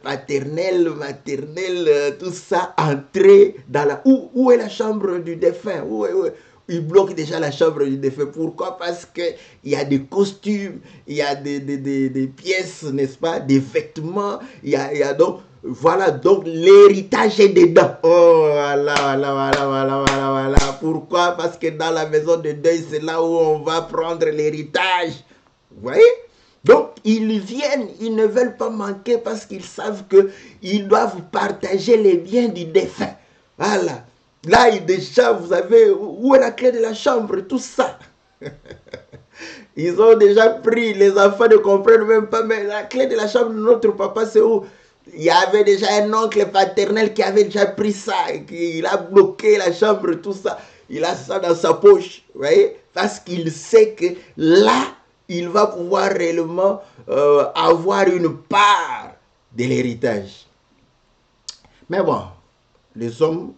paternels, maternels, tout ça entrer dans la... Où est la chambre du défunt? Ils bloquent déjà la chambre du défunt. Pourquoi? Parce qu'il y a des costumes, il y a des pièces, n'est-ce pas, des vêtements, il y a donc... Voilà, donc l'héritage est dedans. Oh, voilà. Pourquoi? Parce que dans la maison de deuil, c'est là où on va prendre l'héritage. Vous voyez? Donc, ils viennent, ils ne veulent pas manquer parce qu'ils savent qu'ils doivent partager les biens du défunt. Voilà. Là, déjà, vous avez... Où est la clé de la chambre? Tout ça. Ils ont déjà pris, les enfants ne comprennent même pas, mais la clé de la chambre de notre papa, c'est où? Il y avait déjà un oncle paternel qui avait déjà pris ça, il a bloqué la chambre, tout ça. Il a ça dans sa poche, vous voyez? Parce qu'il sait que là, il va pouvoir réellement avoir une part de l'héritage. Mais bon, les hommes,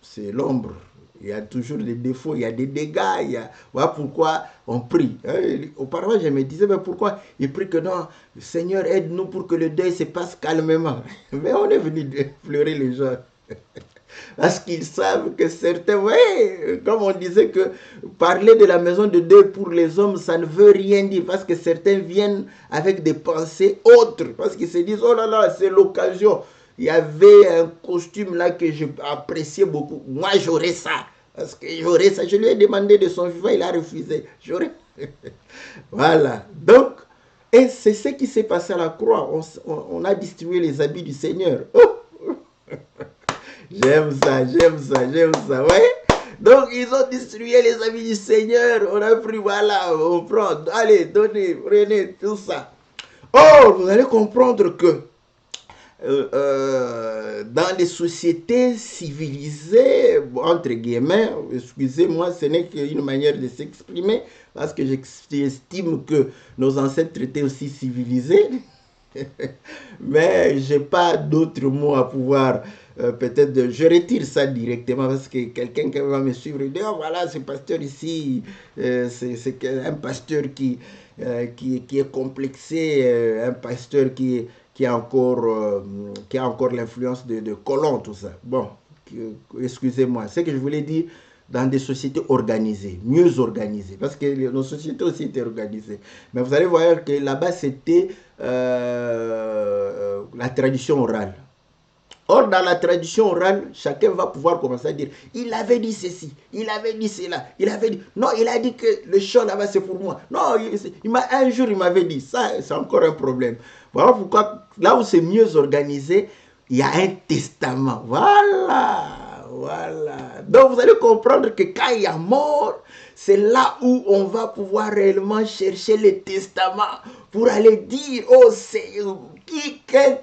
c'est l'ombre. Il y a toujours des défauts, il y a des dégâts. Voilà pourquoi on prie. Auparavant, je me disais, mais pourquoi il prie que non, Seigneur, aide-nous pour que le deuil se passe calmement. Mais on est venu pleurer les gens. Parce qu'ils savent que certains, oui, comme on disait que parler de la maison de deuil pour les hommes, ça ne veut rien dire. Parce que certains viennent avec des pensées autres. Parce qu'ils se disent, oh là là, c'est l'occasion. Il y avait un costume là que j'appréciais beaucoup. Moi, j'aurais ça. Parce que j'aurais ça. Je lui ai demandé de son vivant, il a refusé. J'aurais. Voilà. Donc, et c'est ce qui s'est passé à la croix. On a distribué les habits du Seigneur. Oh. J'aime ça. Ouais. Donc, ils ont distribué les habits du Seigneur. On a pris, voilà, on prend. Allez, donnez, prenez, tout ça. Oh, vous allez comprendre que dans les sociétés civilisées, entre guillemets, excusez-moi, ce n'est qu'une manière de s'exprimer, parce que j'estime que nos ancêtres étaient aussi civilisés, mais je n'ai pas d'autres mots à pouvoir, peut-être, je retire ça directement, parce que quelqu'un qui va me suivre, il dit, oh voilà, ce pasteur ici, c'est un pasteur qui qui est complexé, un pasteur qui a encore l'influence de colons, tout ça. Bon, excusez-moi. Ce que je voulais dire, dans des sociétés organisées, mieux organisées, parce que nos sociétés aussi étaient organisées. Mais vous allez voir que là-bas, c'était la tradition orale. Or, dans la tradition orale, chacun va pouvoir commencer à dire, il avait dit ceci, il avait dit cela, il avait dit, non, il a dit que le champ là-bas c'est pour moi. Non, un jour il m'avait dit, ça c'est encore un problème. Voilà pourquoi, là où c'est mieux organisé, il y a un testament. Voilà. Donc vous allez comprendre que quand il y a mort, c'est là où on va pouvoir réellement chercher le testament pour aller dire, oh Seigneur,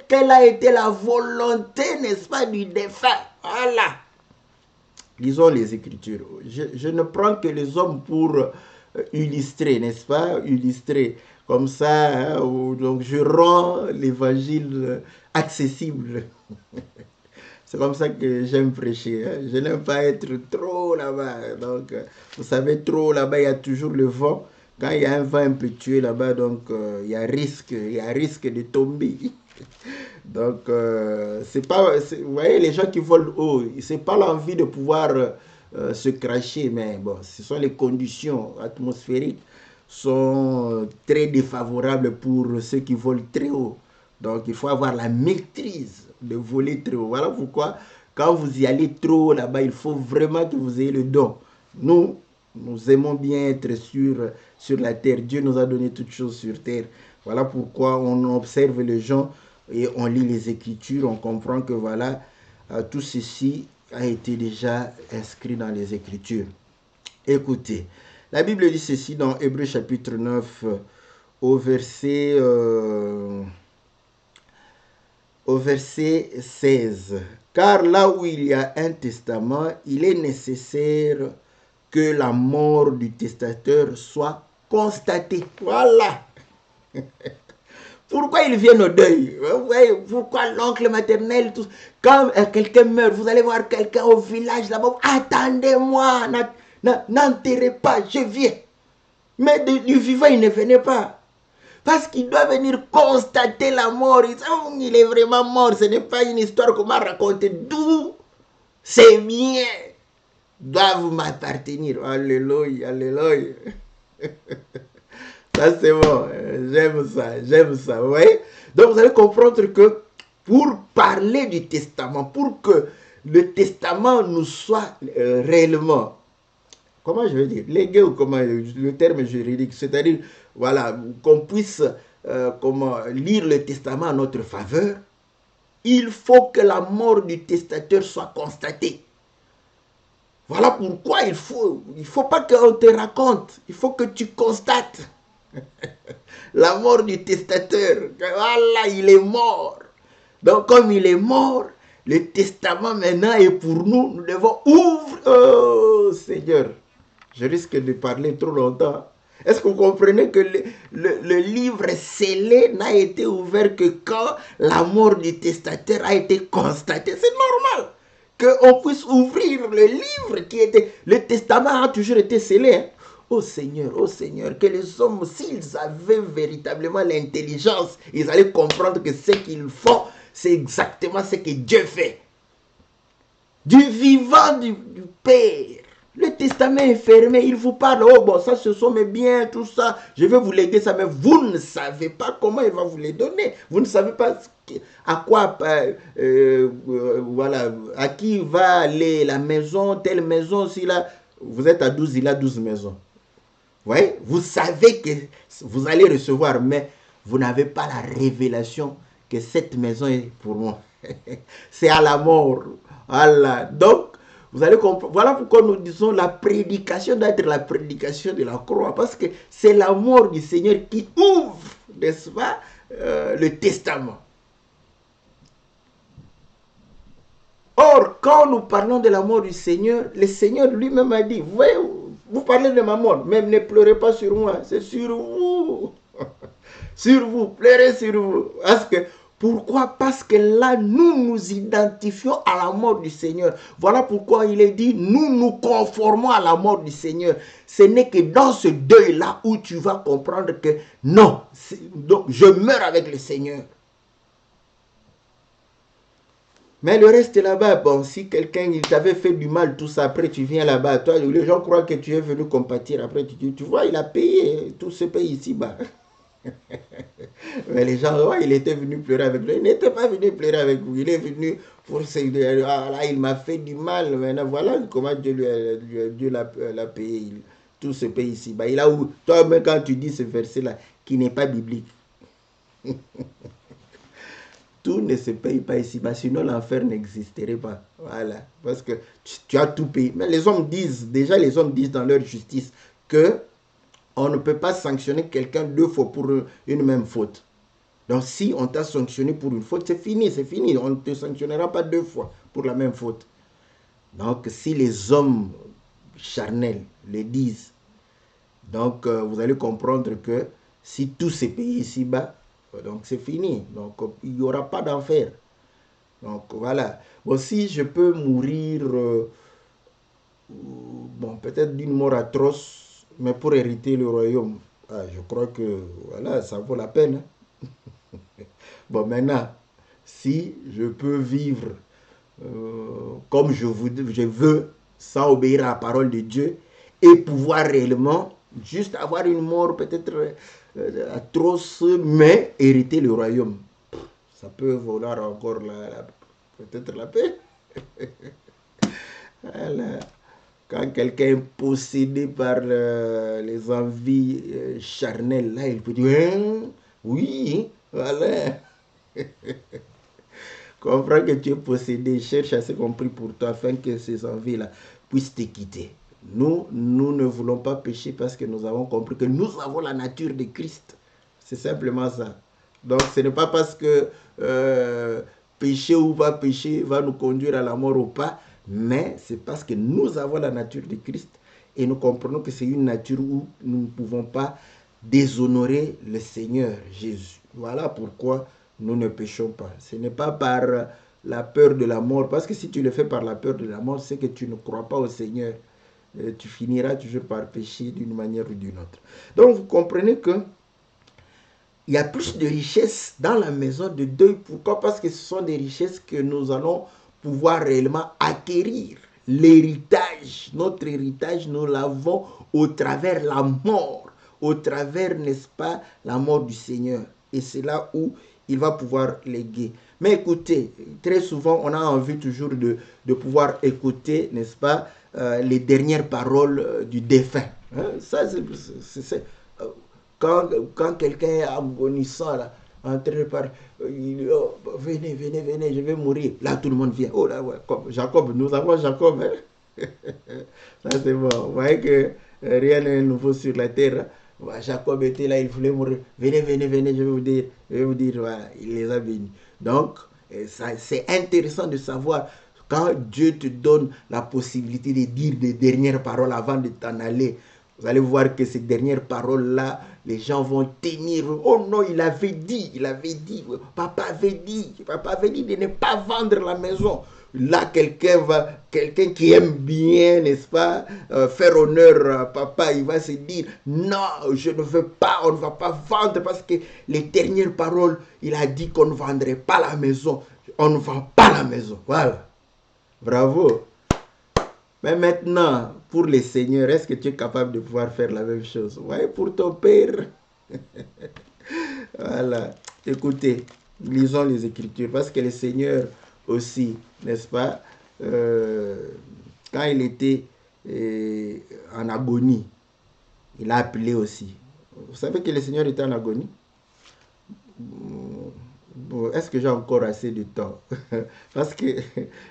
quelle a été la volonté, n'est-ce pas, du défunt. Voilà. Lisons les Écritures. Je ne prends que les hommes pour illustrer, n'est-ce pas, illustrer. Comme ça, hein, donc je rends l'évangile accessible. C'est comme ça que j'aime prêcher. Hein. Je n'aime pas être trop là-bas. Donc, vous savez, trop là-bas, il y a toujours le vent. Quand il y a un vent impétueux là-bas, donc il y a risque de tomber. Donc, c'est pas, vous voyez, les gens qui volent haut, c'est pas l'envie de pouvoir se cracher, mais bon, ce sont les conditions atmosphériques sont très défavorables pour ceux qui volent très haut. Donc, il faut avoir la maîtrise de voler très haut. Voilà pourquoi, quand vous y allez trop haut là-bas, il faut vraiment que vous ayez le don. Nous aimons bien être sur la terre. Dieu nous a donné toutes choses sur terre. Voilà pourquoi on observe les gens et on lit les Écritures. On comprend que voilà, tout ceci a été déjà inscrit dans les Écritures. Écoutez, la Bible dit ceci dans Hébreux chapitre 9 au verset 16. Car là où il y a un testament, il est nécessaire que la mort du testateur soit constatée. Voilà. Pourquoi ils viennent au deuil? Pourquoi l'oncle maternel, tout... Quand quelqu'un meurt, vous allez voir quelqu'un au village là-bas. Attendez-moi, n'enterrez pas, je viens. Mais du vivant, il ne venait pas. Parce qu'il doit venir constater la mort. Il est vraiment mort. Ce n'est pas une histoire qu'on m'a racontée. D'où c'est bien. Doivent m'appartenir. Alléluia, alléluia. Ça c'est bon. J'aime ça. Vous voyez? Donc vous allez comprendre que pour parler du testament, pour que le testament nous soit réellement, comment je veux dire, légué ou comment, le terme juridique, c'est-à-dire, voilà, qu'on puisse lire le testament en notre faveur, il faut que la mort du testateur soit constatée. Voilà pourquoi il faut pas qu'on te raconte, il faut que tu constates la mort du testateur. Voilà, il est mort. Donc comme il est mort, le testament maintenant est pour nous. Nous devons ouvrir. Oh Seigneur, je risque de parler trop longtemps. Est-ce que vous comprenez que le livre scellé n'a été ouvert que quand la mort du testateur a été constatée? C'est normal qu'on puisse ouvrir le livre qui était... Le testament a toujours été scellé. Hein? Oh Seigneur, que les hommes, s'ils avaient véritablement l'intelligence, ils allaient comprendre que ce qu'ils font, c'est exactement ce que Dieu fait. Du vivant du Père. Le testament est fermé, il vous parle, oh bon, ça ce sont mes biens, tout ça, je vais vous léguer ça, mais vous ne savez pas comment il va vous les donner. Vous ne savez pas à quoi, voilà, à qui va aller la maison, telle maison, si là, vous êtes à 12, il a 12 maisons. Vous voyez, vous savez que vous allez recevoir, mais vous n'avez pas la révélation que cette maison est pour moi. C'est à la mort. Voilà. Donc, vous allez comprendre. Voilà pourquoi nous disons la prédication doit être la prédication de la croix. Parce que c'est la mort du Seigneur qui ouvre, n'est-ce pas, le testament. Or, quand nous parlons de la mort du Seigneur, le Seigneur lui-même a dit, vous voyez, vous parlez de ma mort, même ne pleurez pas sur moi, c'est sur vous. Sur vous, pleurez sur vous. Parce que Pourquoi? Parce que là, nous nous identifions à la mort du Seigneur. Voilà pourquoi il est dit, nous nous conformons à la mort du Seigneur. Ce n'est que dans ce deuil-là où tu vas comprendre que non, donc je meurs avec le Seigneur. Mais le reste là-bas, bon, si quelqu'un t'avait fait du mal, tout ça, après tu viens là-bas, toi, les gens croient que tu es venu compatir. Après, tu vois, il a payé tout ce pays ici-bas. Mais les gens, ouais, il était venu pleurer avec lui. Il n'était pas venu pleurer avec vous. Il est venu pour se dire, ah là, il m'a fait du mal. Maintenant, voilà comment Dieu l'a payé. Tout ce pays ici. Bah, il a où, toi, même quand tu dis ce verset-là, qui n'est pas biblique. Tout ne se paye pas ici, bah, sinon l'enfer n'existerait pas. Voilà. Parce que tu as tout payé. Mais les hommes disent, déjà les hommes disent dans leur justice que on ne peut pas sanctionner quelqu'un 2 fois pour une même faute. Donc si on t'a sanctionné pour une faute, c'est fini, c'est fini. On ne te sanctionnera pas 2 fois pour la même faute. Donc si les hommes charnels le disent, donc vous allez comprendre que si tout se paye ici-bas, donc c'est fini. Donc il n'y aura pas d'enfer. Donc voilà. Bon, si je peux mourir, bon, peut-être d'une mort atroce, mais pour hériter le royaume, je crois que voilà, ça vaut la peine. Bon, maintenant, si je peux vivre comme je veux, sans obéir à la parole de Dieu, et pouvoir réellement juste avoir une mort peut-être atroce, mais hériter le royaume, ça peut valoir encore peut-être la paix. Voilà. Quand quelqu'un est possédé par les envies charnelles, là, il peut dire, hein? Oui, voilà. Comprends que tu es possédé, cherche à ce compris pour toi, afin que ces envies-là puissent te quitter. Nous ne voulons pas pécher parce que nous avons compris que nous avons la nature de Christ. C'est simplement ça. Donc, ce n'est pas parce que pécher ou pas pécher va nous conduire à la mort ou pas, mais c'est parce que nous avons la nature de Christ et nous comprenons que c'est une nature où nous ne pouvons pas déshonorer le Seigneur Jésus. Voilà pourquoi nous ne péchons pas. Ce n'est pas par la peur de la mort, parce que si tu le fais par la peur de la mort, c'est que tu ne crois pas au Seigneur. Tu finiras toujours par pécher d'une manière ou d'une autre. Donc vous comprenez que il y a plus de richesses dans la maison de deuil. Pourquoi? Parce que ce sont des richesses que nous allons pouvoir réellement acquérir. L'héritage, notre héritage, nous l'avons au travers la mort, au travers, n'est-ce pas, la mort du Seigneur. Et c'est là où il va pouvoir léguer. Mais écoutez, très souvent, on a envie toujours de pouvoir écouter, n'est-ce pas, les dernières paroles du défunt. Hein? Ça, c'est quand quelqu'un est agonissant, là, en train de parler, oh, venez, je vais mourir. Là, tout le monde vient. Oh là, ouais, Jacob, nous avons Jacob. Hein? Ça, c'est bon. Vous voyez que rien n'est nouveau sur la terre. Jacob était là, il voulait mourir. Venez, je vais vous dire, voilà, il les a bénis. Donc, c'est intéressant de savoir quand Dieu te donne la possibilité de dire des dernières paroles avant de t'en aller. Vous allez voir que ces dernières paroles-là, les gens vont tenir. Oh non, il avait dit. Papa avait dit de ne pas vendre la maison. Là, quelqu'un qui aime bien, n'est-ce pas, faire honneur à papa, il va se dire, non, je ne veux pas, on ne va pas vendre parce que les dernières paroles, il a dit qu'on ne vendrait pas la maison. On ne vend pas la maison. Voilà. Bravo. Mais maintenant, pour les seigneurs, est-ce que tu es capable de pouvoir faire la même chose? Ouais, pour ton père. Voilà. Écoutez, lisons les Écritures, parce que les seigneurs aussi, n'est-ce pas, quand il était en agonie, il a appelé aussi. Vous savez que le Seigneur était en agonie? Bon, est-ce que j'ai encore assez de temps? Parce que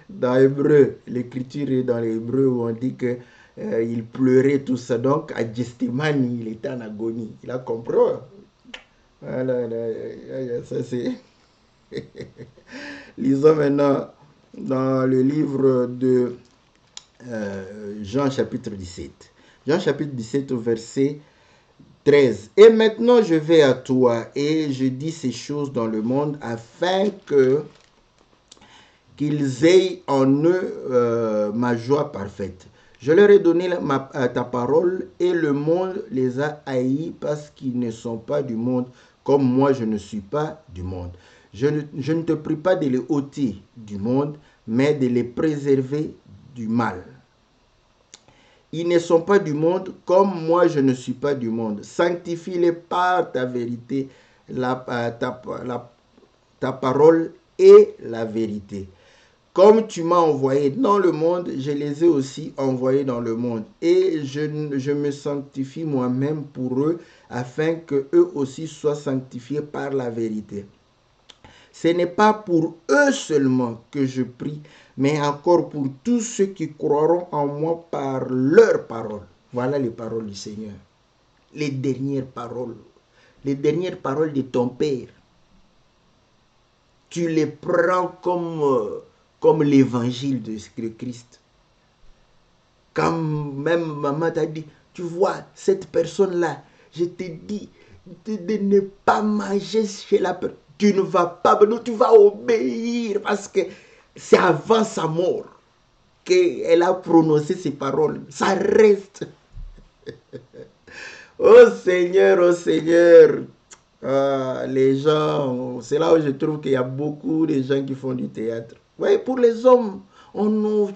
dans l'hébreu, l'écriture est dans l'hébreu où on dit que il pleurait tout ça. Donc à Gethsémani, il était en agonie. Il a compris. Voilà, ça c'est. Lisons maintenant dans le livre de Jean chapitre 17. Jean chapitre 17 au verset 13. Et maintenant je vais à toi et je dis ces choses dans le monde afin que qu'ils aient en eux ma joie parfaite. Je leur ai donné ta parole et le monde les a haïs parce qu'ils ne sont pas du monde comme moi je ne suis pas du monde. Je ne te prie pas de les ôter du monde, mais de les préserver du mal. Ils ne sont pas du monde comme moi je ne suis pas du monde. Sanctifie-les par ta vérité, ta parole est la vérité. Comme tu m'as envoyé dans le monde, je les ai aussi envoyés dans le monde. Et je me sanctifie moi-même pour eux, afin qu'eux aussi soient sanctifiés par la vérité. Ce n'est pas pour eux seulement que je prie, mais encore pour tous ceux qui croiront en moi par leurs paroles. Voilà les paroles du Seigneur. Les dernières paroles. Les dernières paroles de ton Père. Tu les prends comme l'évangile de Christ. Quand même maman t'a dit, tu vois, cette personne-là, je t'ai dit de ne pas manger chez la personne. Tu ne vas pas, non, tu vas obéir parce que c'est avant sa mort qu'elle a prononcé ces paroles. Ça reste. Oh Seigneur, les gens, c'est là où je trouve qu'il y a beaucoup de gens qui font du théâtre. Ouais, pour les hommes, on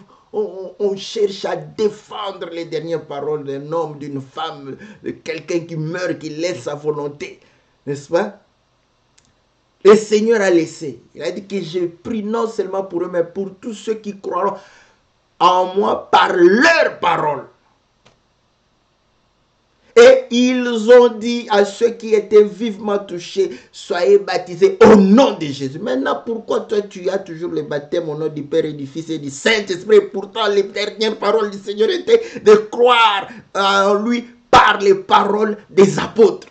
cherche à défendre les dernières paroles d'un homme, d'une femme, de quelqu'un qui meurt, qui laisse sa volonté. N'est-ce pas? Le Seigneur a laissé. Il a dit que je prie non seulement pour eux, mais pour tous ceux qui croiront en moi par leurs paroles. Et ils ont dit à ceux qui étaient vivement touchés, soyez baptisés au nom de Jésus. Maintenant, pourquoi toi tu as toujours le baptême au nom du Père et du Fils et du Saint-Esprit? Pourtant, les dernières paroles du Seigneur étaient de croire en lui par les paroles des apôtres.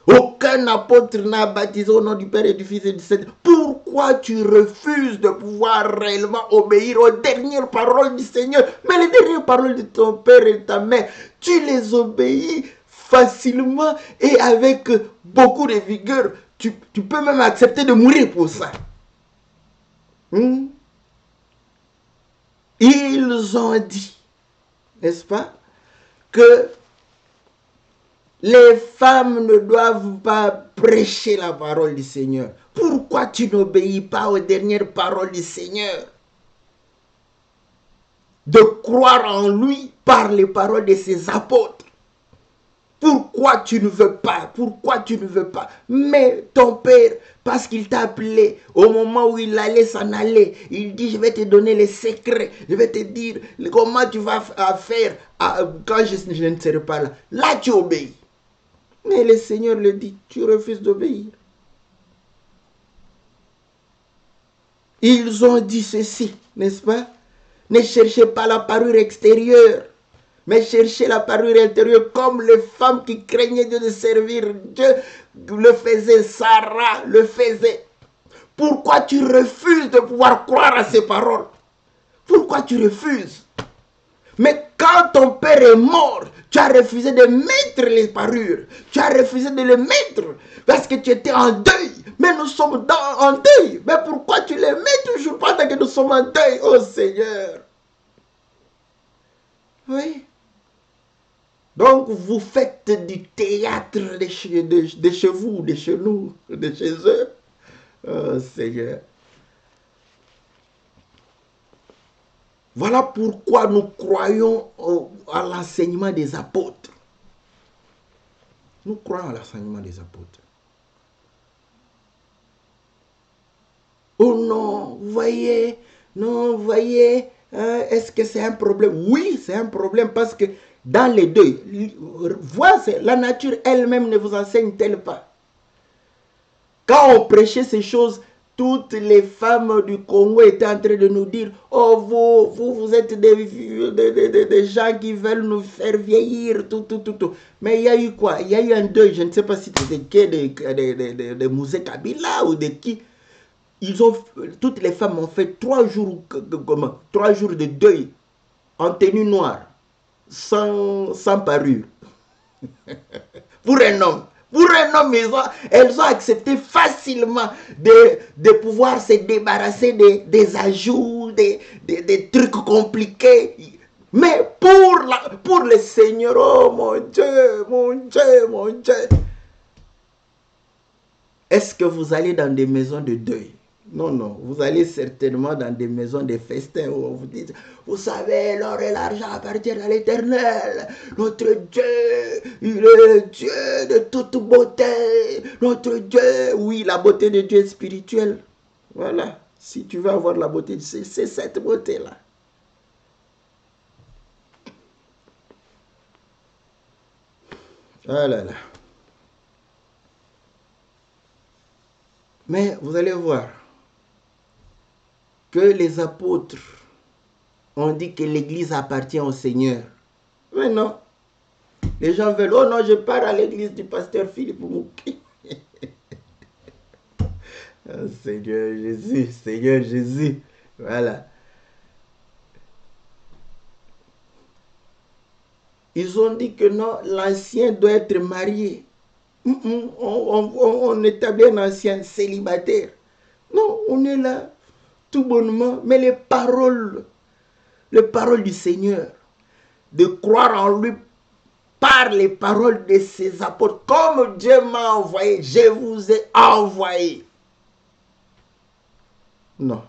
Aucun apôtre n'a baptisé au nom du Père et du Fils et du Saint-Esprit. Pourquoi tu refuses de pouvoir réellement obéir aux dernières paroles du Seigneur? Mais les dernières paroles de ton Père et de ta mère, tu les obéis facilement et avec beaucoup de vigueur. Tu peux même accepter de mourir pour ça. Ils ont dit, n'est-ce pas, que les femmes ne doivent pas prêcher la parole du Seigneur. Pourquoi tu n'obéis pas aux dernières paroles du Seigneur? De croire en lui par les paroles de ses apôtres. Pourquoi tu ne veux pas? Pourquoi tu ne veux pas? Mais ton Père, parce qu'il t'a appelé au moment où il allait s'en aller, il dit, je vais te donner les secrets, je vais te dire comment tu vas faire quand je ne serai pas là. Là, tu obéis. Mais le Seigneur le dit, tu refuses d'obéir. Ils ont dit ceci, n'est-ce pas? Ne cherchez pas la parure extérieure, mais cherchez la parure intérieure, comme les femmes qui craignaient Dieu de servir Dieu le faisaient, Sarah le faisait. Pourquoi tu refuses de pouvoir croire à ces paroles? Pourquoi tu refuses? Mais quand ton père est mort, tu as refusé de mettre les parures. Tu as refusé de les mettre parce que tu étais en deuil. Mais nous sommes en deuil. Mais pourquoi tu les mets toujours pendant que nous sommes en deuil, oh Seigneur? Oui. Donc vous faites du théâtre de chez vous, de chez nous, de chez eux. Oh Seigneur. Voilà pourquoi nous croyons à l'enseignement des apôtres. Nous croyons à l'enseignement des apôtres. Oh non, vous voyez, non, vous voyez, est-ce que c'est un problème? Oui, c'est un problème parce que dans les deux, la nature elle-même ne vous enseigne-t-elle pas? Quand on prêchait ces choses, toutes les femmes du Congo étaient en train de nous dire, oh, vous êtes des gens qui veulent nous faire vieillir, tout. Mais il y a eu quoi? Il y a eu un deuil, je ne sais pas si c'était de Mouzé Kabila ou de qui. Toutes les femmes ont fait 3 jours de deuil en tenue noire, sans parure. Pour un homme, elles ont accepté facilement de pouvoir se débarrasser des ajouts, des trucs compliqués. Mais pour le Seigneur, oh mon Dieu, mon Dieu, mon Dieu. Est-ce que vous allez dans des maisons de deuil? Non, non, vous allez certainement dans des maisons de festins où on vous dit, vous savez, l'or et l'argent appartiennent à l'Éternel. Notre Dieu, il est le Dieu de toute beauté. Notre Dieu, oui, la beauté de Dieu est spirituelle. Voilà, si tu veux avoir la beauté, c'est cette beauté-là. Ah là là. Mais vous allez voir que les apôtres ont dit que l'Église appartient au Seigneur. Mais non. Les gens veulent, oh non, je pars à l'église du pasteur Philippe Mouki. Oh, Seigneur Jésus, Seigneur Jésus. Voilà. Ils ont dit que non, l'ancien doit être marié. On établit un ancien célibataire. Non, on est là, tout bonnement. Mais les paroles du Seigneur, de croire en lui par les paroles de ses apôtres, comme Dieu m'a envoyé, je vous ai envoyé. Non.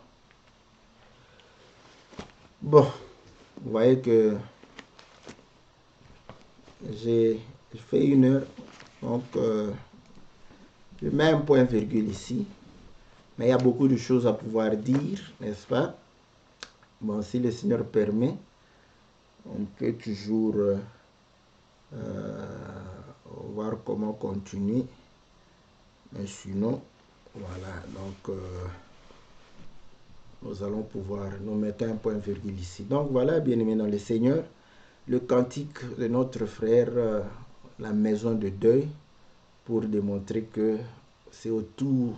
Bon, vous voyez que j'ai fait 1 heure, donc je mets un point virgule ici, mais il y a beaucoup de choses à pouvoir dire, n'est-ce pas? Bon, si le Seigneur permet, on peut toujours voir comment continuer, mais sinon, voilà, donc nous allons pouvoir nous mettre un point virgule ici. Donc voilà, bien-aimés dans le Seigneur, le cantique de notre frère, la maison de deuil, pour démontrer que c'est autour,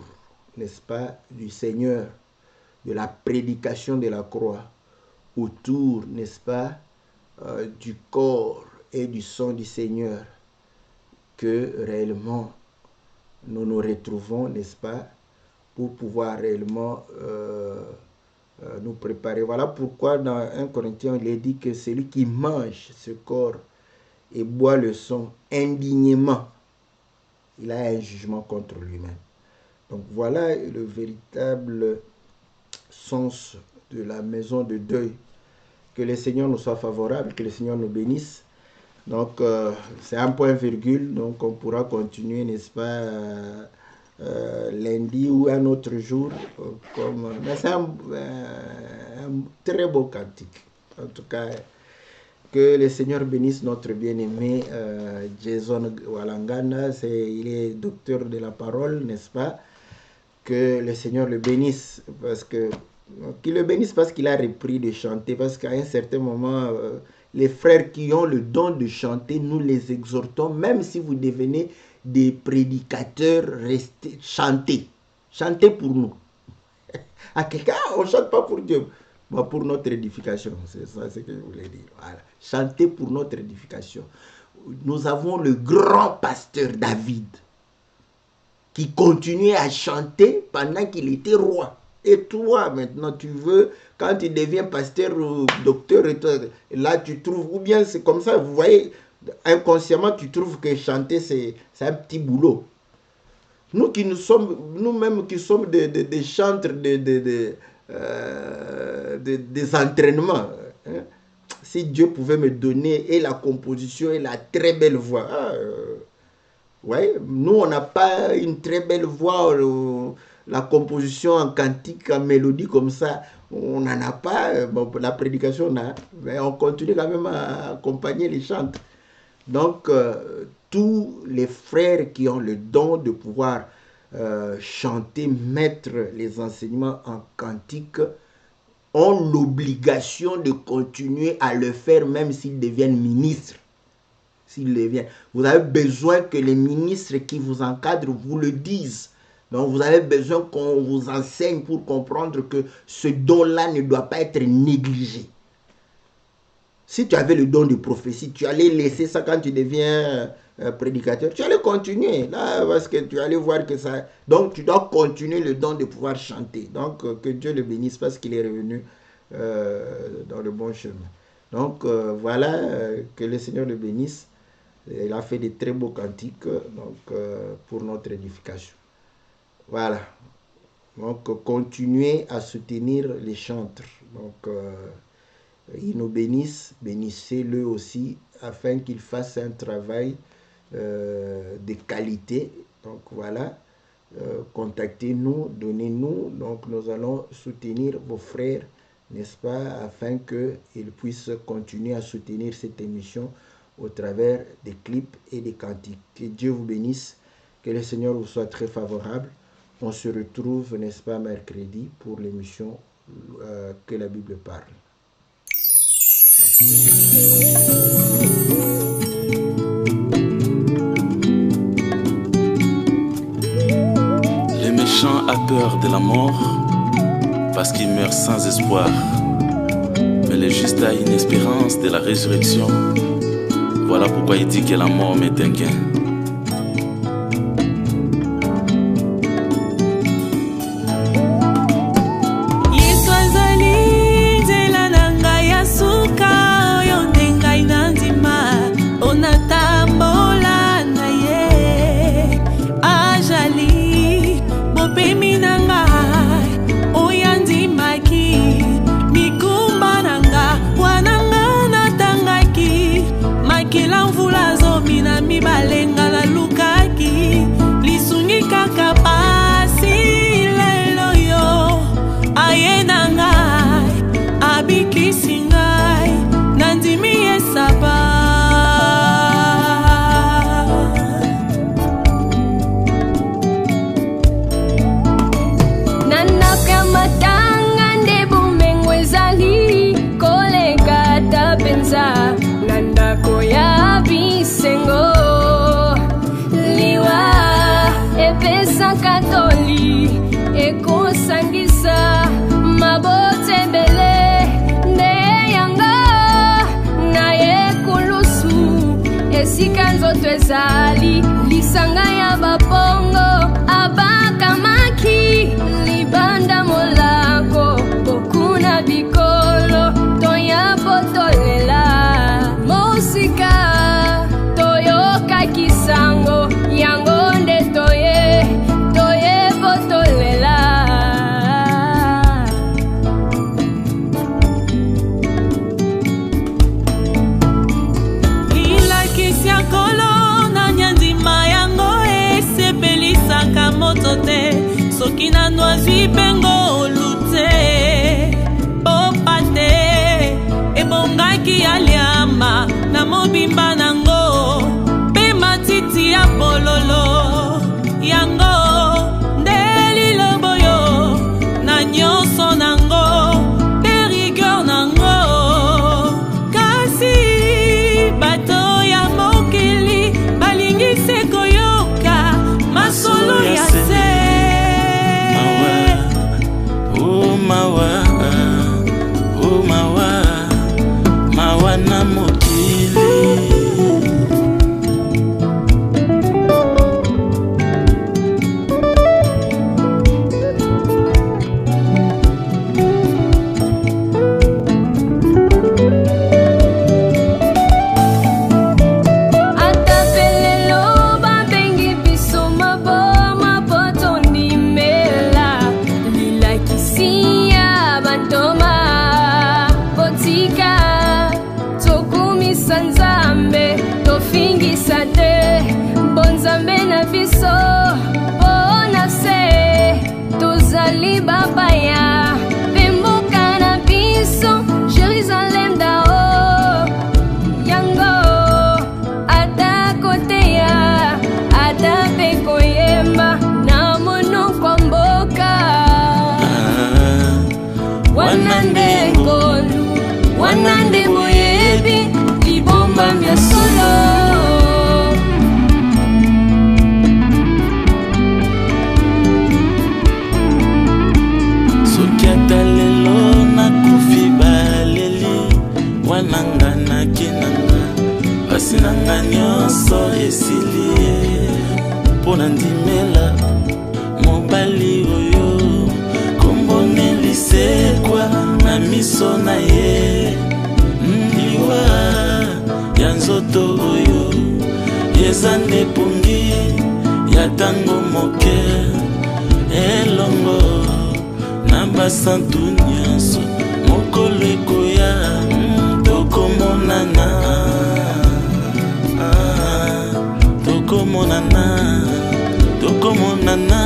n'est-ce pas, du Seigneur, de la prédication de la croix, autour, n'est-ce pas, du corps et du sang du Seigneur, que réellement nous nous retrouvons, n'est-ce pas, pour pouvoir réellement nous préparer. Voilà pourquoi dans 1 Corinthiens, il est dit que celui qui mange ce corps et boit le sang indignement, il a un jugement contre lui-même. Donc voilà le véritable sens de la maison de deuil. Que le Seigneur nous soit favorable, que le Seigneur nous bénisse. Donc c'est un point virgule, donc on pourra continuer, n'est-ce pas, lundi ou un autre jour. Mais c'est un très beau cantique. En tout cas, que le Seigneur bénisse notre bien-aimé Jason Walangana. Il est docteur de la parole, n'est-ce pas? Que le Seigneur le bénisse, qu'il le bénisse parce qu'il a repris de chanter, parce qu'à un certain moment, les frères qui ont le don de chanter, nous les exhortons, même si vous devenez des prédicateurs, restez, chantez pour nous. À quelqu'un, on ne chante pas pour Dieu, mais pour notre édification, c'est ça ce que je voulais dire. Voilà. Chantez pour notre édification. Nous avons le grand pasteur David, qui continuait à chanter pendant qu'il était roi. Et toi, maintenant, tu veux, quand tu deviens pasteur ou docteur, là, tu trouves, ou bien c'est comme ça, vous voyez, inconsciemment, tu trouves que chanter, c'est un petit boulot. Nous qui nous-mêmes qui sommes des chantres, des entraînements, hein, si Dieu pouvait me donner et la composition et la très belle voix, ouais, nous, on n'a pas une très belle voix, la composition en cantique, en mélodie comme ça, on n'en a pas. Bon, la prédication, on a, mais on continue quand même à accompagner les chantes. Donc, tous les frères qui ont le don de pouvoir chanter, mettre les enseignements en cantique, ont l'obligation de continuer à le faire même s'ils deviennent ministres. Vous avez besoin que les ministres qui vous encadrent vous le disent. Donc vous avez besoin qu'on vous enseigne pour comprendre que ce don-là ne doit pas être négligé. Si tu avais le don de prophétie, tu allais laisser ça quand tu deviens prédicateur, tu allais continuer là parce que tu allais voir que ça. Donc tu dois continuer le don de pouvoir chanter. Donc que Dieu le bénisse parce qu'il est revenu dans le bon chemin. Donc voilà, que le Seigneur le bénisse. Il a fait de très beaux cantiques donc, pour notre édification. Voilà. Donc continuez à soutenir les chantres. Donc ils nous bénissent, bénissez-le aussi afin qu'ils fassent un travail de qualité. Donc voilà, contactez-nous, donnez-nous. Donc nous allons soutenir vos frères, n'est-ce pas, afin qu'ils puissent continuer à soutenir cette émission au travers des clips et des cantiques. Que Dieu vous bénisse, que le Seigneur vous soit très favorable. On se retrouve, n'est-ce pas, mercredi pour l'émission que la Bible parle. Les méchants ont peur de la mort parce qu'ils meurent sans espoir. Mais le juste a une espérance de la résurrection. Voilà pourquoi il dit que la mort m'est un gain. Ezali lisanga ya bapongo abakamaki libanda molako bokuna bikolo toya potolela mosika toyoka kisango yango nde toye potolela soki nano azwi pengo lute opate ebongaki ya liama na mobimba nango mpe matiti ya pololo yango nde lilobo yo na nyonso nango mpe rigueur nango kasi bato ya mokili balingisi koyoka masolo ya se mawa na mokili. Babaya, Pemboka na biso, Jerusalem dao, yango, ata koteya, ata peko yemba, na mono kwamboka. Wanande ngolu, wanande moyebi, libomba mya solo. pasi nanga nyonso esili mpo na ndimela mobali oyo kombone lisekwa na miso na ye liwa ya nzoto oyo eza nde pongi ya tango moke elongo na basantu nyonso mokolo ekoya tokomonana tokomonana